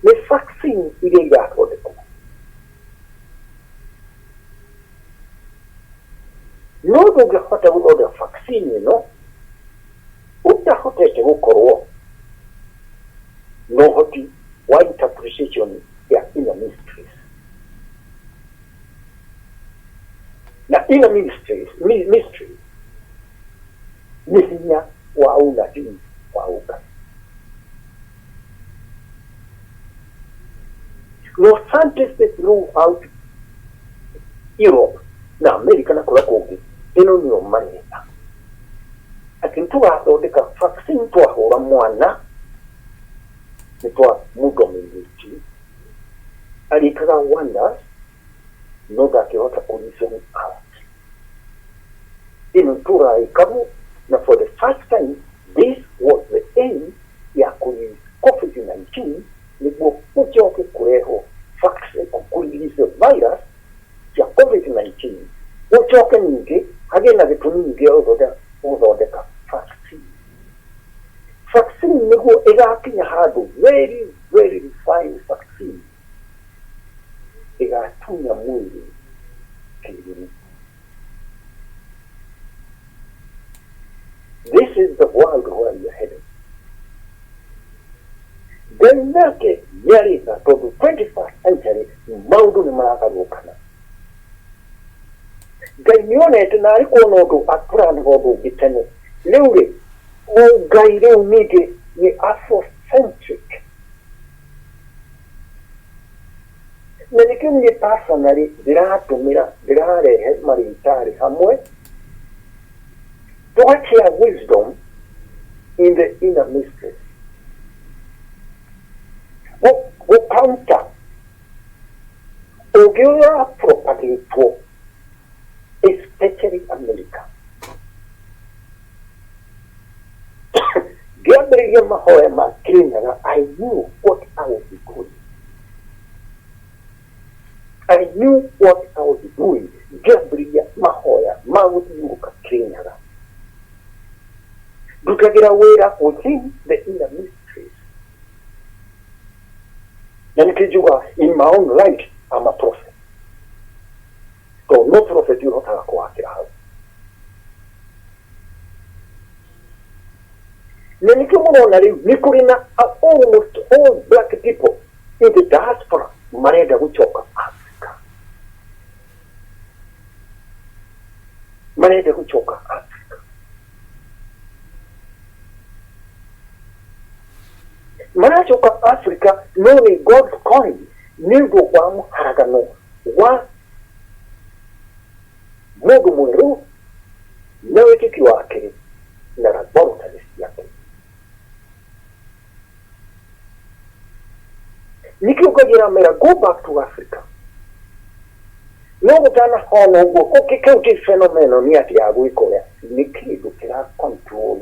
ni vaccine ile yako deko. No doge hota ulo de vaccine no. Uta hote te ukoro. No hoti wa interpretation ya inner mysteries. Na inner mysteries, mystery. Nihinya wa una dini wa uka. No scientists throughout Europe na America na kula kogi ino ni omanita. Akintuwa odeka vaccine tuwa hora mwana nitwa mudo mingi alikaga wonders no ndakĩhota kũ-reason out ĩno tũraĩ kamu na for the first time this was the aim ya kũ-release COVID-19 nĩguo gũcoke kũrehwo vaccine kũ-release virus ya COVID-19 gũcoke ningĩ hagĩe na gĩtũmi ningĩ gũthondeka vaccine. Vaccine nĩguo ĩgakinya handũ very very refined vaccine ĩgatunya mwĩrĩ kĩruru. This is the world where we are headed. Ngai nake nĩarĩga tondũ 21st century maũndũ nĩ maragarũrũkana. Ngai nĩonete na arĩ kuona ũndũ atũranaga ũndũ ũngĩ tene. Rĩu rĩ Ngai rĩu ningĩ nĩ Afrocentric. Na nĩkĩo niĩ personally ndĩrarehe marĩĩtarĩ hamwe tũgashare wisdom in the inner mysteries. Counter ũngĩ ũrĩa propagatewo especially America. Ngĩambĩrĩria mahoya ma Kirinyaga, I knew what I was doing. I knew what I was doing. Ngĩambĩrĩria mahoya ma gũthiũrũka Kirinyaga. Ndutagĩra wĩra within the inner mysteries. Na nĩkĩnjuga in my own right I'm a prophet. So no prophet ũhotaga kũhakĩra hau. Na nĩkĩo mũrona rĩu nĩ kũrĩ na almost all black people in the diaspora marenda gũcoka Africa. Marenda gũcoka Africa. Maracoka Africa no nĩ God's calling nĩ ũndũ wa mũharagano wa mũndũ mwerũ na wĩtĩkio wake na laboratories yake. Nikĩũkagĩra mera go back to Africa. No gũtanahona ũguo kĩu kĩ phenomenon nĩ atĩ ya gwĩkora nĩ kĩndũ kĩra control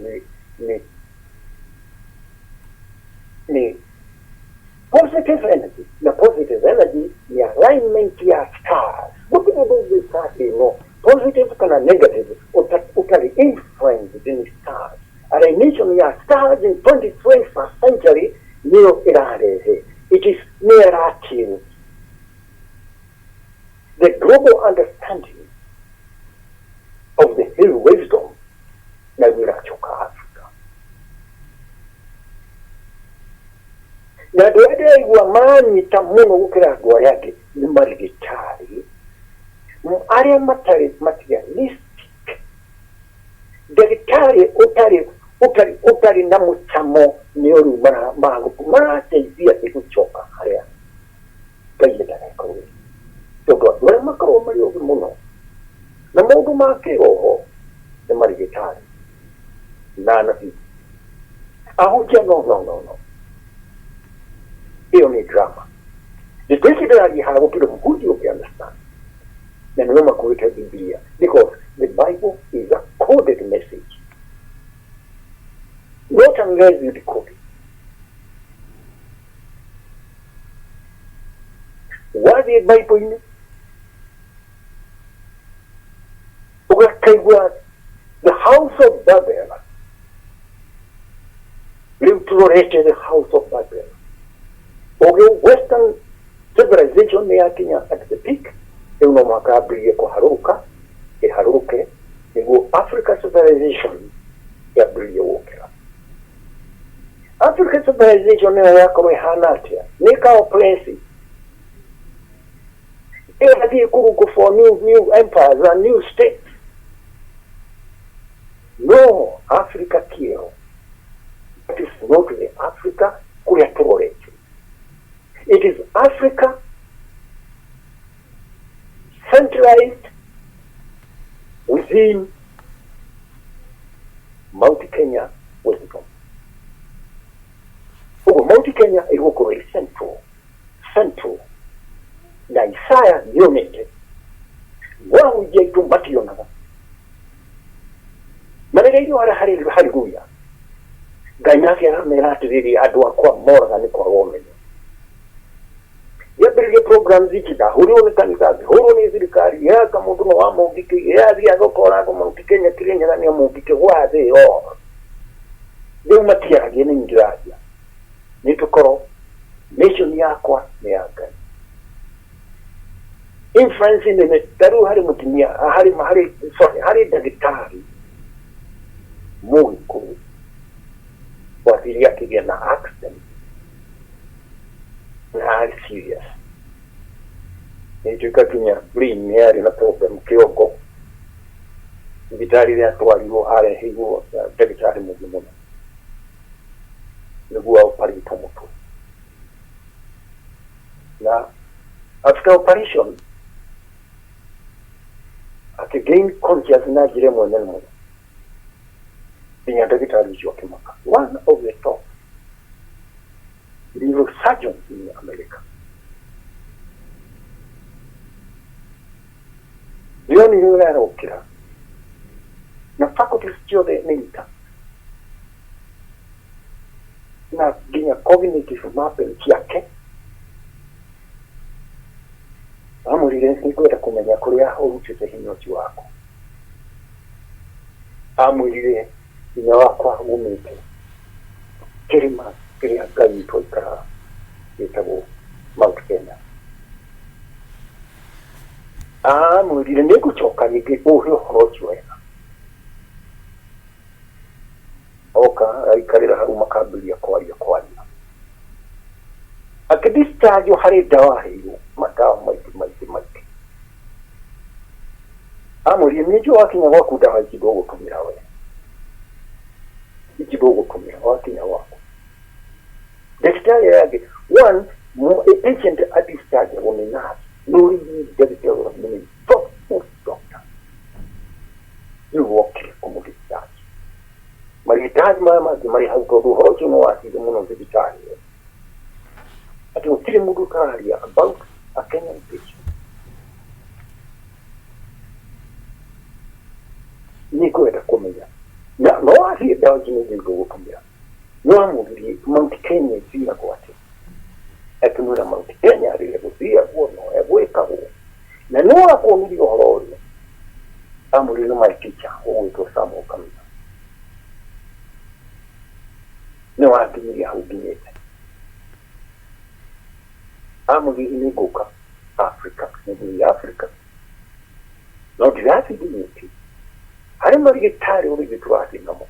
nĩ positive energy. Na positive energy ni alignment ya stars. Gũtirĩ ndũngĩ stars ĩno positive kana negative ũtarĩ influenced in stars. Alignation ya stars in 21st century nĩyo ĩrarehe. It is miracle. The global understanding of the hill wisdom na wĩracoka Africa. Na andũ arĩa aigua manyita mũno gũkĩra andũ arĩa angĩ nĩ marigĩtarĩ arĩa matarĩ materialistic. Ndagĩtarĩ ũtarĩ na mũcamo nĩ ũru marateithia gũcoka harĩa Ngai endaga wĩra. Tondũ andũ arĩa makoragwo marĩ ũgĩ mũno na maũndũ ma kĩroho nĩ marigĩtarĩ na anabii. Ahunjia no. Hiyo ni drama. Ndĩtĩkĩragia haha gũtirĩ mũhunjia ũngĩ-understand. Na nĩo makuĩte Biblia because the Bible is a coded message. Not unless you decode it. Wathiĩ Bible-inĩ ũgakaigua the house of Babel. Rĩu tũrorete the house of Babel. Western civilization nĩ yakinya at the peak. Rĩu no mũhaka ambĩrĩrie kũharũrũka ĩharũrũke nĩguo Africa civilization yambĩrĩrie gũkĩra. Africa civilization nĩyo yakorwo ĩhana atĩa nĩ ka-oppressive. Ĩgathiĩ kũrũngwo for new empires and new states. No, Africa kĩero. That is not the Africa kũrĩa tũrorete. It is Africa centralized within Mount Kenya wisdom. Mount Kenya is central. Na Isaiah unity kujia itu mbatiyo na marega iyo haleluya ganyake amerati riri adwa kwa mora ni kwa womenyo yabirige program zikida hurione kanikazi hurione zirikari ya kamuntu no wamugike ya zi agokora ko mugike nyakirenya nani mugike waze yo de matia gene ngiraja nitukoro nation yakwa ne yaga influence ne taru hari mutimia hari dagitari mungu waziri yake na accident na serious nituka kinya green yari na problem kioko vitari ya twaliwo hale higo dagitari mugumu niguwa operate moto na after operation gain conscious na jire mwenel mo pinya dagitari joke maka one of the top neurosurgeons in America. Leoni era okira na faculties de nita na ginya cognitive mapping yake amurire nikuenda kumenya kuria urutite hinyoti wako amurire hinya wakwa umite kirima kiria ngai toikara gitabo Mount Kenya amurire nigucoka rigi uhio horochi wega oka aikarira haru makambia kwaria akidischarge hari dawa hiyo madawa maiti amurire nijo akinya waku dawa kidogo kumira we kidogo kumira wakinya wako daktari yake one patient at discharge wonena no daktari ni doctor you walk como discharge maritage mama mari hauko hoje no ati muno discharge ati utile mudu kari about a Kenyan patient niko eta komenya na no ati dawa jini ndio kumya no amuri Mount Kenya sina kwa ati atumura Mount Kenya rile kusia kuono ebweka ho na no akomiri horori amuri no maikicha oito samo kamina no atumiri haubinete amuri inegoka Africa ni Africa no dirati dineti hari mari tare uri bitwati namo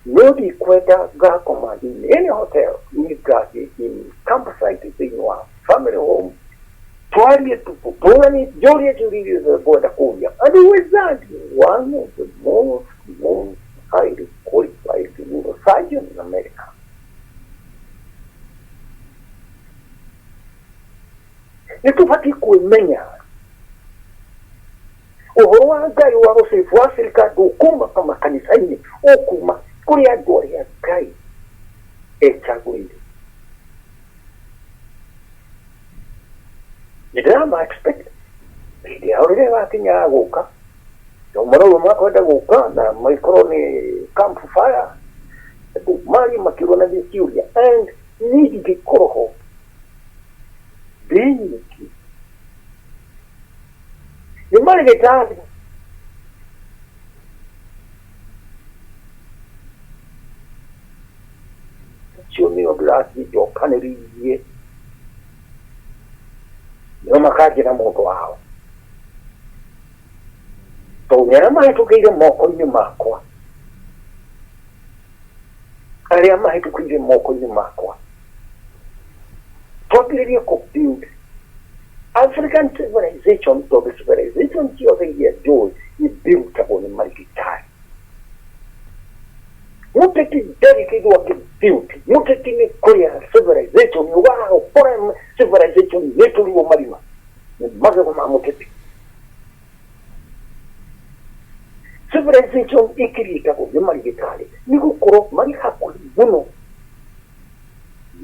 nodi kweta ga command in any hotel ni gati in campsite in your family home twali tu poponi jori tu the border kuya and with that one of the most highly qualified neurosurgeons in America nitupati kuimenya uhoro gai waro se fuasirika dokuma kama kanisa hili okuma kuria gloria gai echagwili nidama expect ndio aurire wakinya guka tomoro makwenda guka na microne campfire mari makirona disiuria and need the koroho dinki ni mari getani chumi oblasi jo kaneriye no makaje na moto wao to nyara mai tukire moko ni makwa ari mai tukire moko ni makwa totally confused African civilization to the civilization of the year Joy is built upon a multi-time. You take it dedicated to built. You take it Korean civilization, you are a foreign civilization, literally Marima. The mother of Mamuketi. Civilization ikiritago, you marry Itali. You go Marihaku, Buno.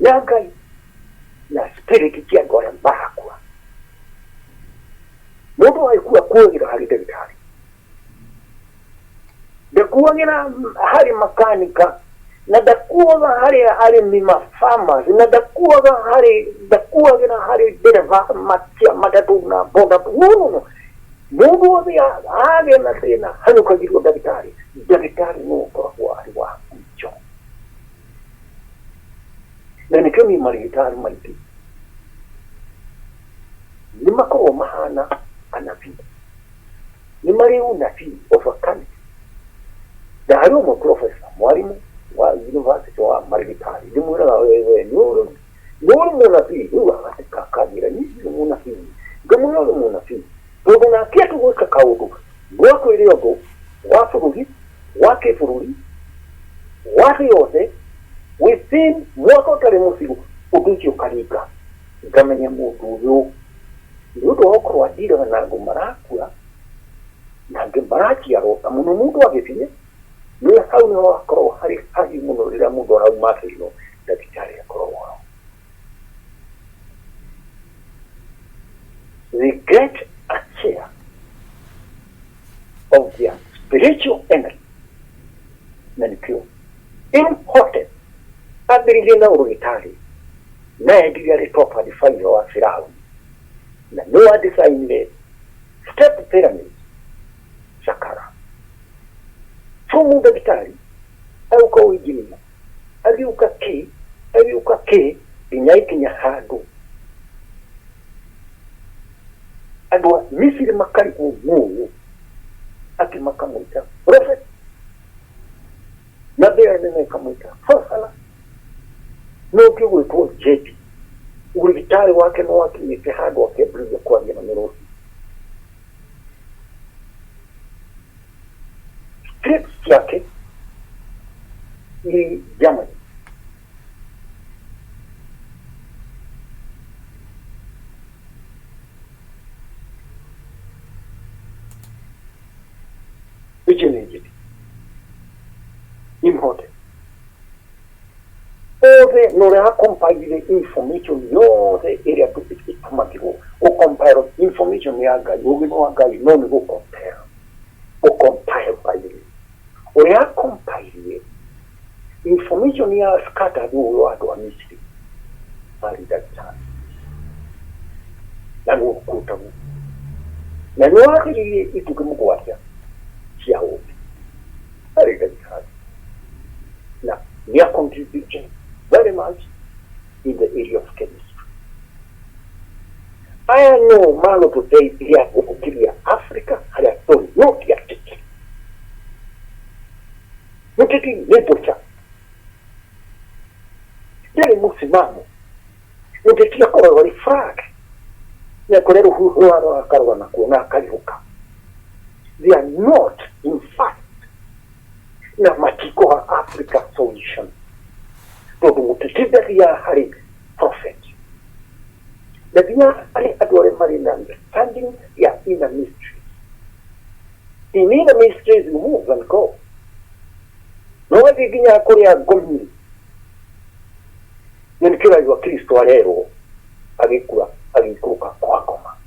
Yagai, na spirit kia gora bakwa. mundu aikuwa kuagira hari ndagitari ndakuagira hari makanika na ndakuaga hari mima farmers na ndakuagira hari dereva matia matatu na boda no mundu othe age na thina hanukagirwo ndagitari no ukoragwo ari wa mcho na nikio ni marigitari maingĩ nĩ makoragwo mahana anabii nĩ marĩ unabii ofakani na harĩ ũmwe professor mwarimu wa university wa marigitari ndĩmwĩraga wewe nĩ ũrĩ mũnabii rĩu agatekakagĩra nĩ mũnabii ngamwĩra ũrĩ mũnabii tondũ nake atũgwĩka kaũndũ gwakwĩrĩ ũndũ wa bũrũri wa kĩbũrũri wa thĩ yothe within mwaka ũtarĩ mũcigo ũndũ ũcio ũkaringa ngamenya mũndũ ũyũ nĩ ũndũ wa gũkorwo andiraga na andũ marakua na angĩ maraciarwo na mũno mũndũ agĩthiĩ nĩ hau nĩho hakoragwo harĩ hahi mũno rĩrĩa mũndũ arauma akĩrwo ndagĩtarĩ akoragwo hau. They get a share of their spiritual energy na nikio important ambĩrĩrie na ũrũgĩtarĩ na endirie arĩ top advisor wa Firaũni na nĩ wadesignire step pyramid Sakara from ndagĩtarĩ agĩũka ũinjinia agĩũka kĩ nginya ikinya handũ andũ a Misiri makarigwo mũno akĩmakamwĩta prophet na mbere nene kamwĩta fasala no ũkĩgwĩtwo jeji ũrigitari wake no wakinyĩte handũ akĩambĩrĩria kwaria na mĩrũthi scripts yake ni Germany Vigilante important ove non ha compagine information yose area to ikamagiro o compare information yaga yogi no aga no go compare o compare by the o ya compare information ya scatter do watu wa Misri bali daktari na ngo kutabu na no akili itukimugwatya ciao bali daktari na they are contributing very much in the area of chemistry. I know malo today here kukiria Africa hali atoni not yet. Mutiki nepocha. Yale musimamo. Mutiki akora wali frag. Ya kolero huwa akarwa na kuona kalihuka. They are not in fact na matiko ha Africa solution. Todo mutitiberia hari prophet. The via hari adore marina understanding ya inner mysteries. In inner mysteries you move and go. No wadi ginya korea gomi. Yenikira yu Kristo alero agikuka kwa koma.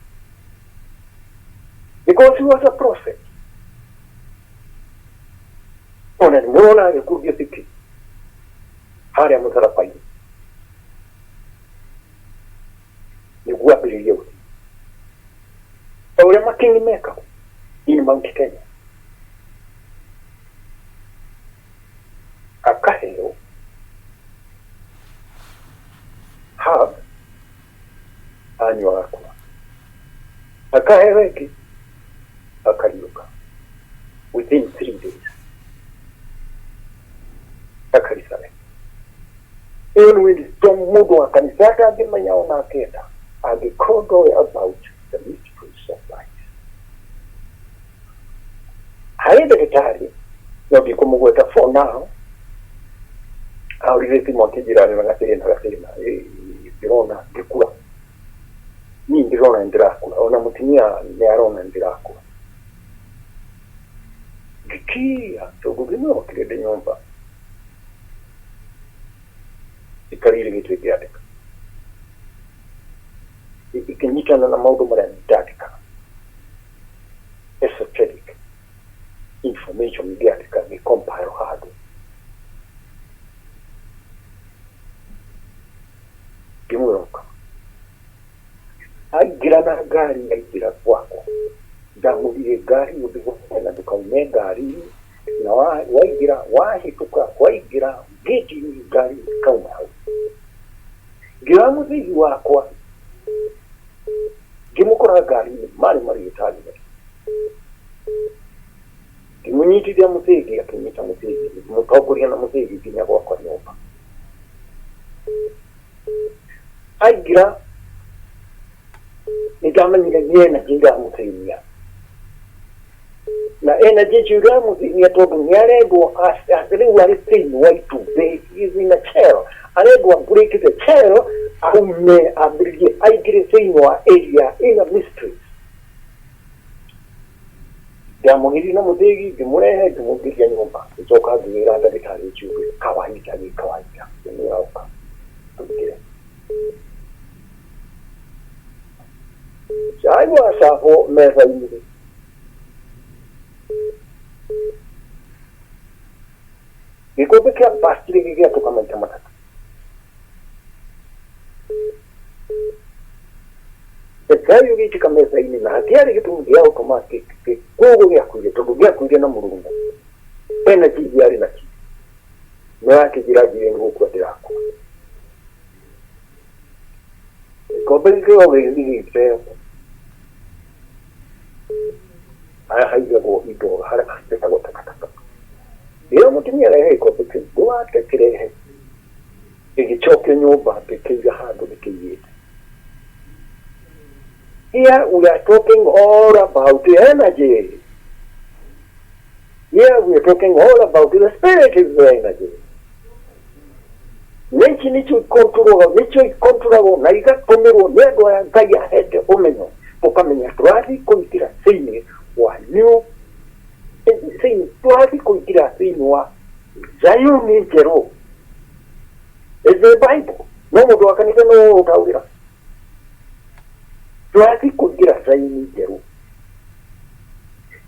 Because he was a prophet. Ona nona yakubye piki. Hari amutarapai. Ni guapiliye uti. Ule makingi meka in Mount Kenya. Akahelo hub anywa akwa. Akahereki akaliuka within 3 days. Akarisale. Even when some mudo akanisata agimanya ona aketa agikodo about the mysteries of life. Haida kitari no bikumugweta for now. Auriveti mokijirani na Birona ndikura. Ni Birona ndirakura. Ona mutimia ne arona ndirakura. Gikia togugino kirede nyomba. Ikariri gitu ikiandika. Ikinyitana na maundu marĩa ndaandĩka. information gĩatika gĩcompile handũ ngĩmũroka aingĩra na ngari aingĩra gwakwa ndamũrire ngari ũndũ ndũkaune ngari na waingĩra wahĩtũka waingĩra ngĩti ngari kauma hau ngĩra mũthigi wakwa ngĩmũkora ngari-inĩ marĩ marĩgĩtarĩ ngĩmũnyitithia mũthigi akĩnyita mũthigi mũtongoria na mũthigi nginya gwakwa nyũmba aingĩra nĩndamenyire nĩ energy ndamũthĩnia na energy ndamũthĩnia tondũ nĩarendwo rĩu arĩ thĩinĩ wa itumbĩ in a chair arendwo break the chair aume ambĩrĩrie aingĩre thĩinĩ wa area ĩna mysteries ndamũgiri na mũthĩgi ngĩmũrehe ngĩmũingĩria nyũmba ngĩcoka ngĩgĩra ndagĩtarĩ ciugo kawaida nĩaroka tũingĩre cai wacabwo metha-inĩ gĩkombe kĩa pastry gĩgĩatũka maita matatũ gĩkayũ gĩitĩka metha-inĩ na hatiarĩ gĩtũmi gĩa gũkoma koguo gĩakuire tondũ gĩakuire na mũrungu energy iria arĩ nacio no yakĩnjĩra njĩre nĩgũkua ndĩrakua gĩkombe gĩkĩo gĩgĩte haigagwo indo harĩa hatetagwo takataka rĩrĩa mũtumia arehe gĩkombe kĩu ndũgate kĩrehe gĩgĩcokio nyũmba ngĩkĩiga handũ gĩkĩigĩte. Here we are talking all about the energy. Here we are talking all about the spirit is the energy. Nĩnci nĩcio ikontrolagwo na igatũmĩrwo nĩ andũ aya Ngai ahete ũmenyo ũkamenya tũrathiĩ kũingĩra thĩinĩ wa tũrathiĩ kũingĩra thĩinĩ wa Zayuni njerũ. Is the Bible. No mũndũ wa kanitha no ũtaũgĩra. Tũrathiĩ kũingĩra Zayuni njerũ.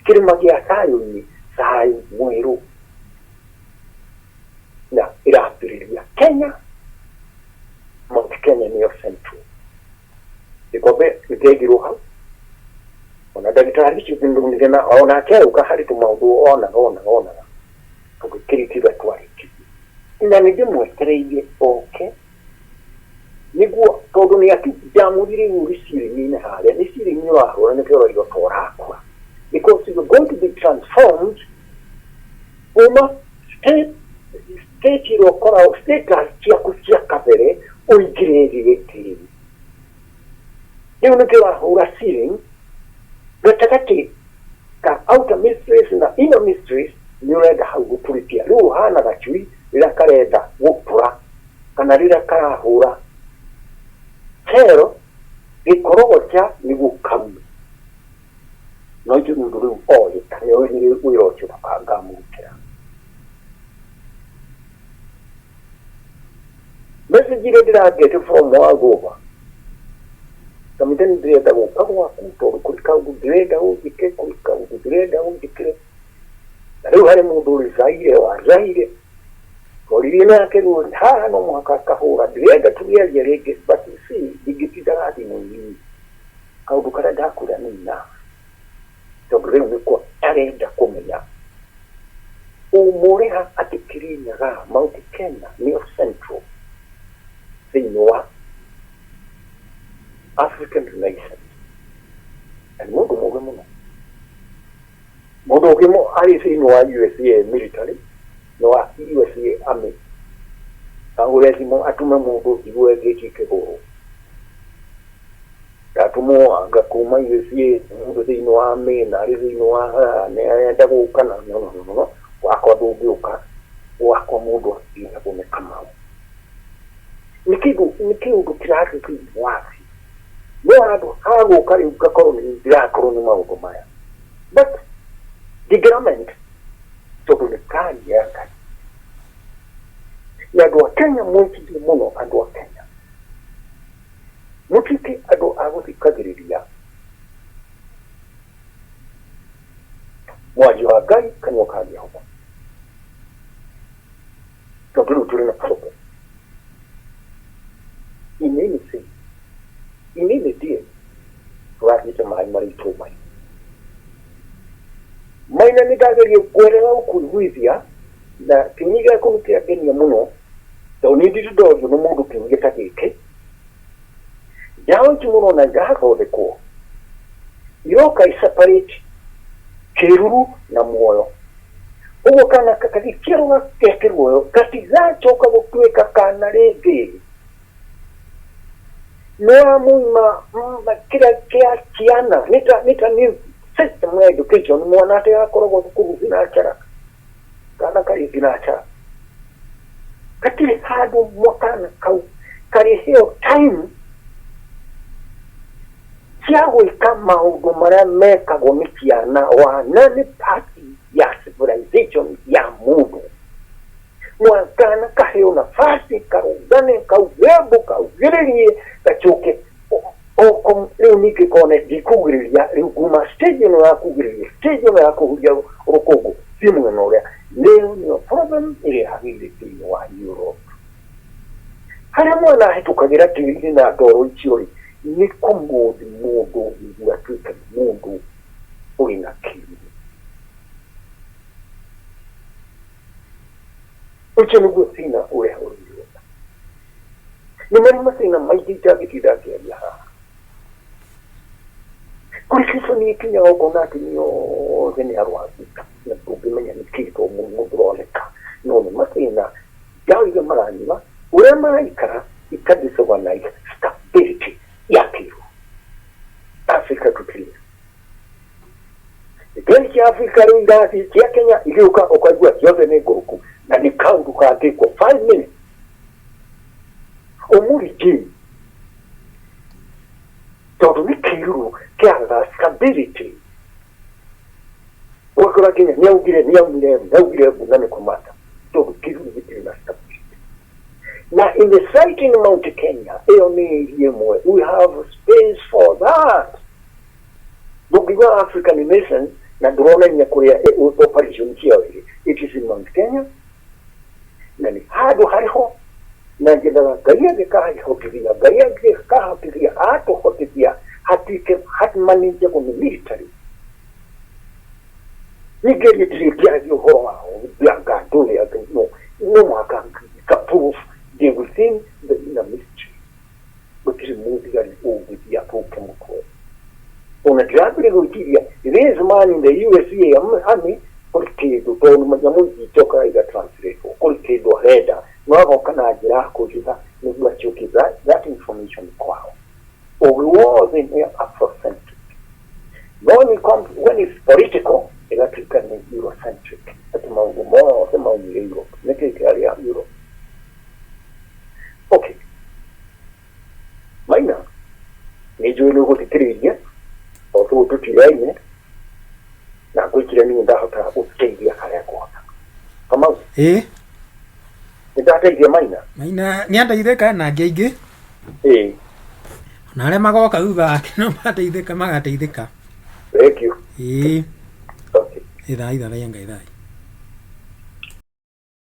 Kĩrĩma gĩa Zayuni, Zayuni mwerũ. Na ĩrambĩrĩria Kenya. Mount Kenya nĩyo central. Gĩkombe gĩkĩigirwo hau. Ona ndagĩtarĩ ciũthindũmire na ona akĩrũka harĩ tũmaũndũ onaga. Tũgĩkĩrĩtĩra twarĩkĩrie. Na nĩndĩmwetereire oke. Nĩguo tondũ nĩakĩnjamũrire ũrĩ ciĩrĩ-inĩ harĩa. Nĩ ciĩrĩ-inĩ ũrahũra nĩkĩo ũroiga tũrakua. Because you're going to be transformed kuma state irokora status ciaku cia kabere ũingĩre gĩtĩri. Rĩu nĩkĩo ũrahũra ceiling gatagatĩ ka outer mysteries na inner mysteries nĩ ũrenda hau gũtũrĩkia. Rĩu ũhana gacui rĩrĩa karenda gũkũra kana rĩrĩa karahũra kero gĩkorogoca nĩguo kauma. No ithuĩ mũndũ rĩu oĩ kana nĩoĩ nĩ wĩra ũcio ngamũrutĩra. Message ĩrĩa ndĩrangĩte from Wagũva kamĩtĩ nĩndĩrenda gũka gwaku tondũ kũrĩ kaũndũ ndĩrenda ũnjĩke kũrĩ kaũndũ ndĩrenda ũnjĩkĩre. Na rĩu harĩ mũndũ ũrĩ Zaire wa Zaire oririe nake rĩu haha no mũhaka kahũra ndĩrenda tũgĩaria rĩngĩ but ingĩtindaga thimũ-inĩ kaũndũ karĩa ndakwĩra nĩ enough. Tondũ rĩu nĩkuo arenda kũmenya ũmũrĩha atĩ Kĩrĩnyaga Mount Kenya nĩyo central thĩinĩ wa African Renaissance. Na mũndũ mũgĩ mũno. Mũndũ ũngĩ arĩ thĩinĩ wa USA military no wa USA army. Kangũrĩa thimũ atume mũndũ igue gĩkĩ kĩgũrũ. Ndatumwo anga kuma USA mũndũ thĩinĩ wa army na arĩ thĩinĩ wa nĩarenda gũka na no wakwa ndũngĩũka wakwa mũndũ athiĩagwo nĩ Kamau. Nĩ kĩũndũ kĩrathiĩ thĩinĩ wathi. No handũ ha gũka rĩu ngakorwo ndĩrakorwo nĩ maũndũ maya. But the tondũ nĩ kari ya Ngai. Na andũ a Kenya mwĩkithie mũno andũ a Kenya. Mũtuĩke andũ a gũthikagĩrĩria. mwaji wa Ngai kanyo ka Jehova to bulu turi na problem inini si inini die turakite mai mari to mai maina ni dagari kwera kuwithia na kinyiga kurutia genia muno to ni dido no mundu kinyiga takike jawo tumuno na gako de ko yoka separate kiruru na muoyo ugo kana kakikiro na kekiruoyo katiza choka gutweka kana rege no muima kira kiana nita ni system ya education mwana ate akorogo kuguzina achara kana kari zinacha katile hadu mwakana kau kari hiyo time kiago ikama ugumara meka gomikiana wa nani party ya civilization ya mundu mwakana kaheo nafasi karugane kauwebu kaugiririe kachoke okom unike kone dikugiriria uguma stage no akugiriria stage no akuhuria rokogo simu noria leo ni problem ile hability wa Europe hana mwana hitukagira tiri na doro ichiori ni kombo de mundu ya tuka mundu ulina kiri ucheni gusina ule hori ni mari masina maji jabi kidaki ya kulikiso ni kinya ogona kinyo zeni arwazi na tubimenya ni kiko mungu broleka no ni masina jawi ya maranyima urema ikara ikadiso wana stability ya kiru Afrika tutili Ikenki Afrika rinda ya Kenya iliuka okajua yote ni guruku na ni kaundu kaatiko 5 minutes omuri jini todo ni kiru kiala stability wakura Kenya niaugire bunane kumata todo kiru vitili na stability na in the site in Mount Kenya we have space for that bukiwa African nation na drone nyakuria operation here it is in Mount Kenya na ni hado hariho na jela gaya de kai hotiria gaya de ka hotiria ato hotiria hatike hatmanije ko military Nigeria tripia yo hoa bianca dole ya no maka proof they will think the inner mystery but is moving over the apocalypse una grande noticia this man in the USA army porque do tono majamuji toka ida translate porque do header no kana jira ko jida no bachukiza that information kwao or was in Afrocentric when it's political electrical and Eurocentric at Mango more the Mango Europe make area Europe okay maina nijo no go tikiriye o tu tiraine na kuchira ni ndahota utsaidia kaya kwa kama ndateithia maina ni andaitheka na ngeingĩ na arĩa magoka thutha ake no mateithĩka magateithĩka thank you okay okay ithai Ngai thai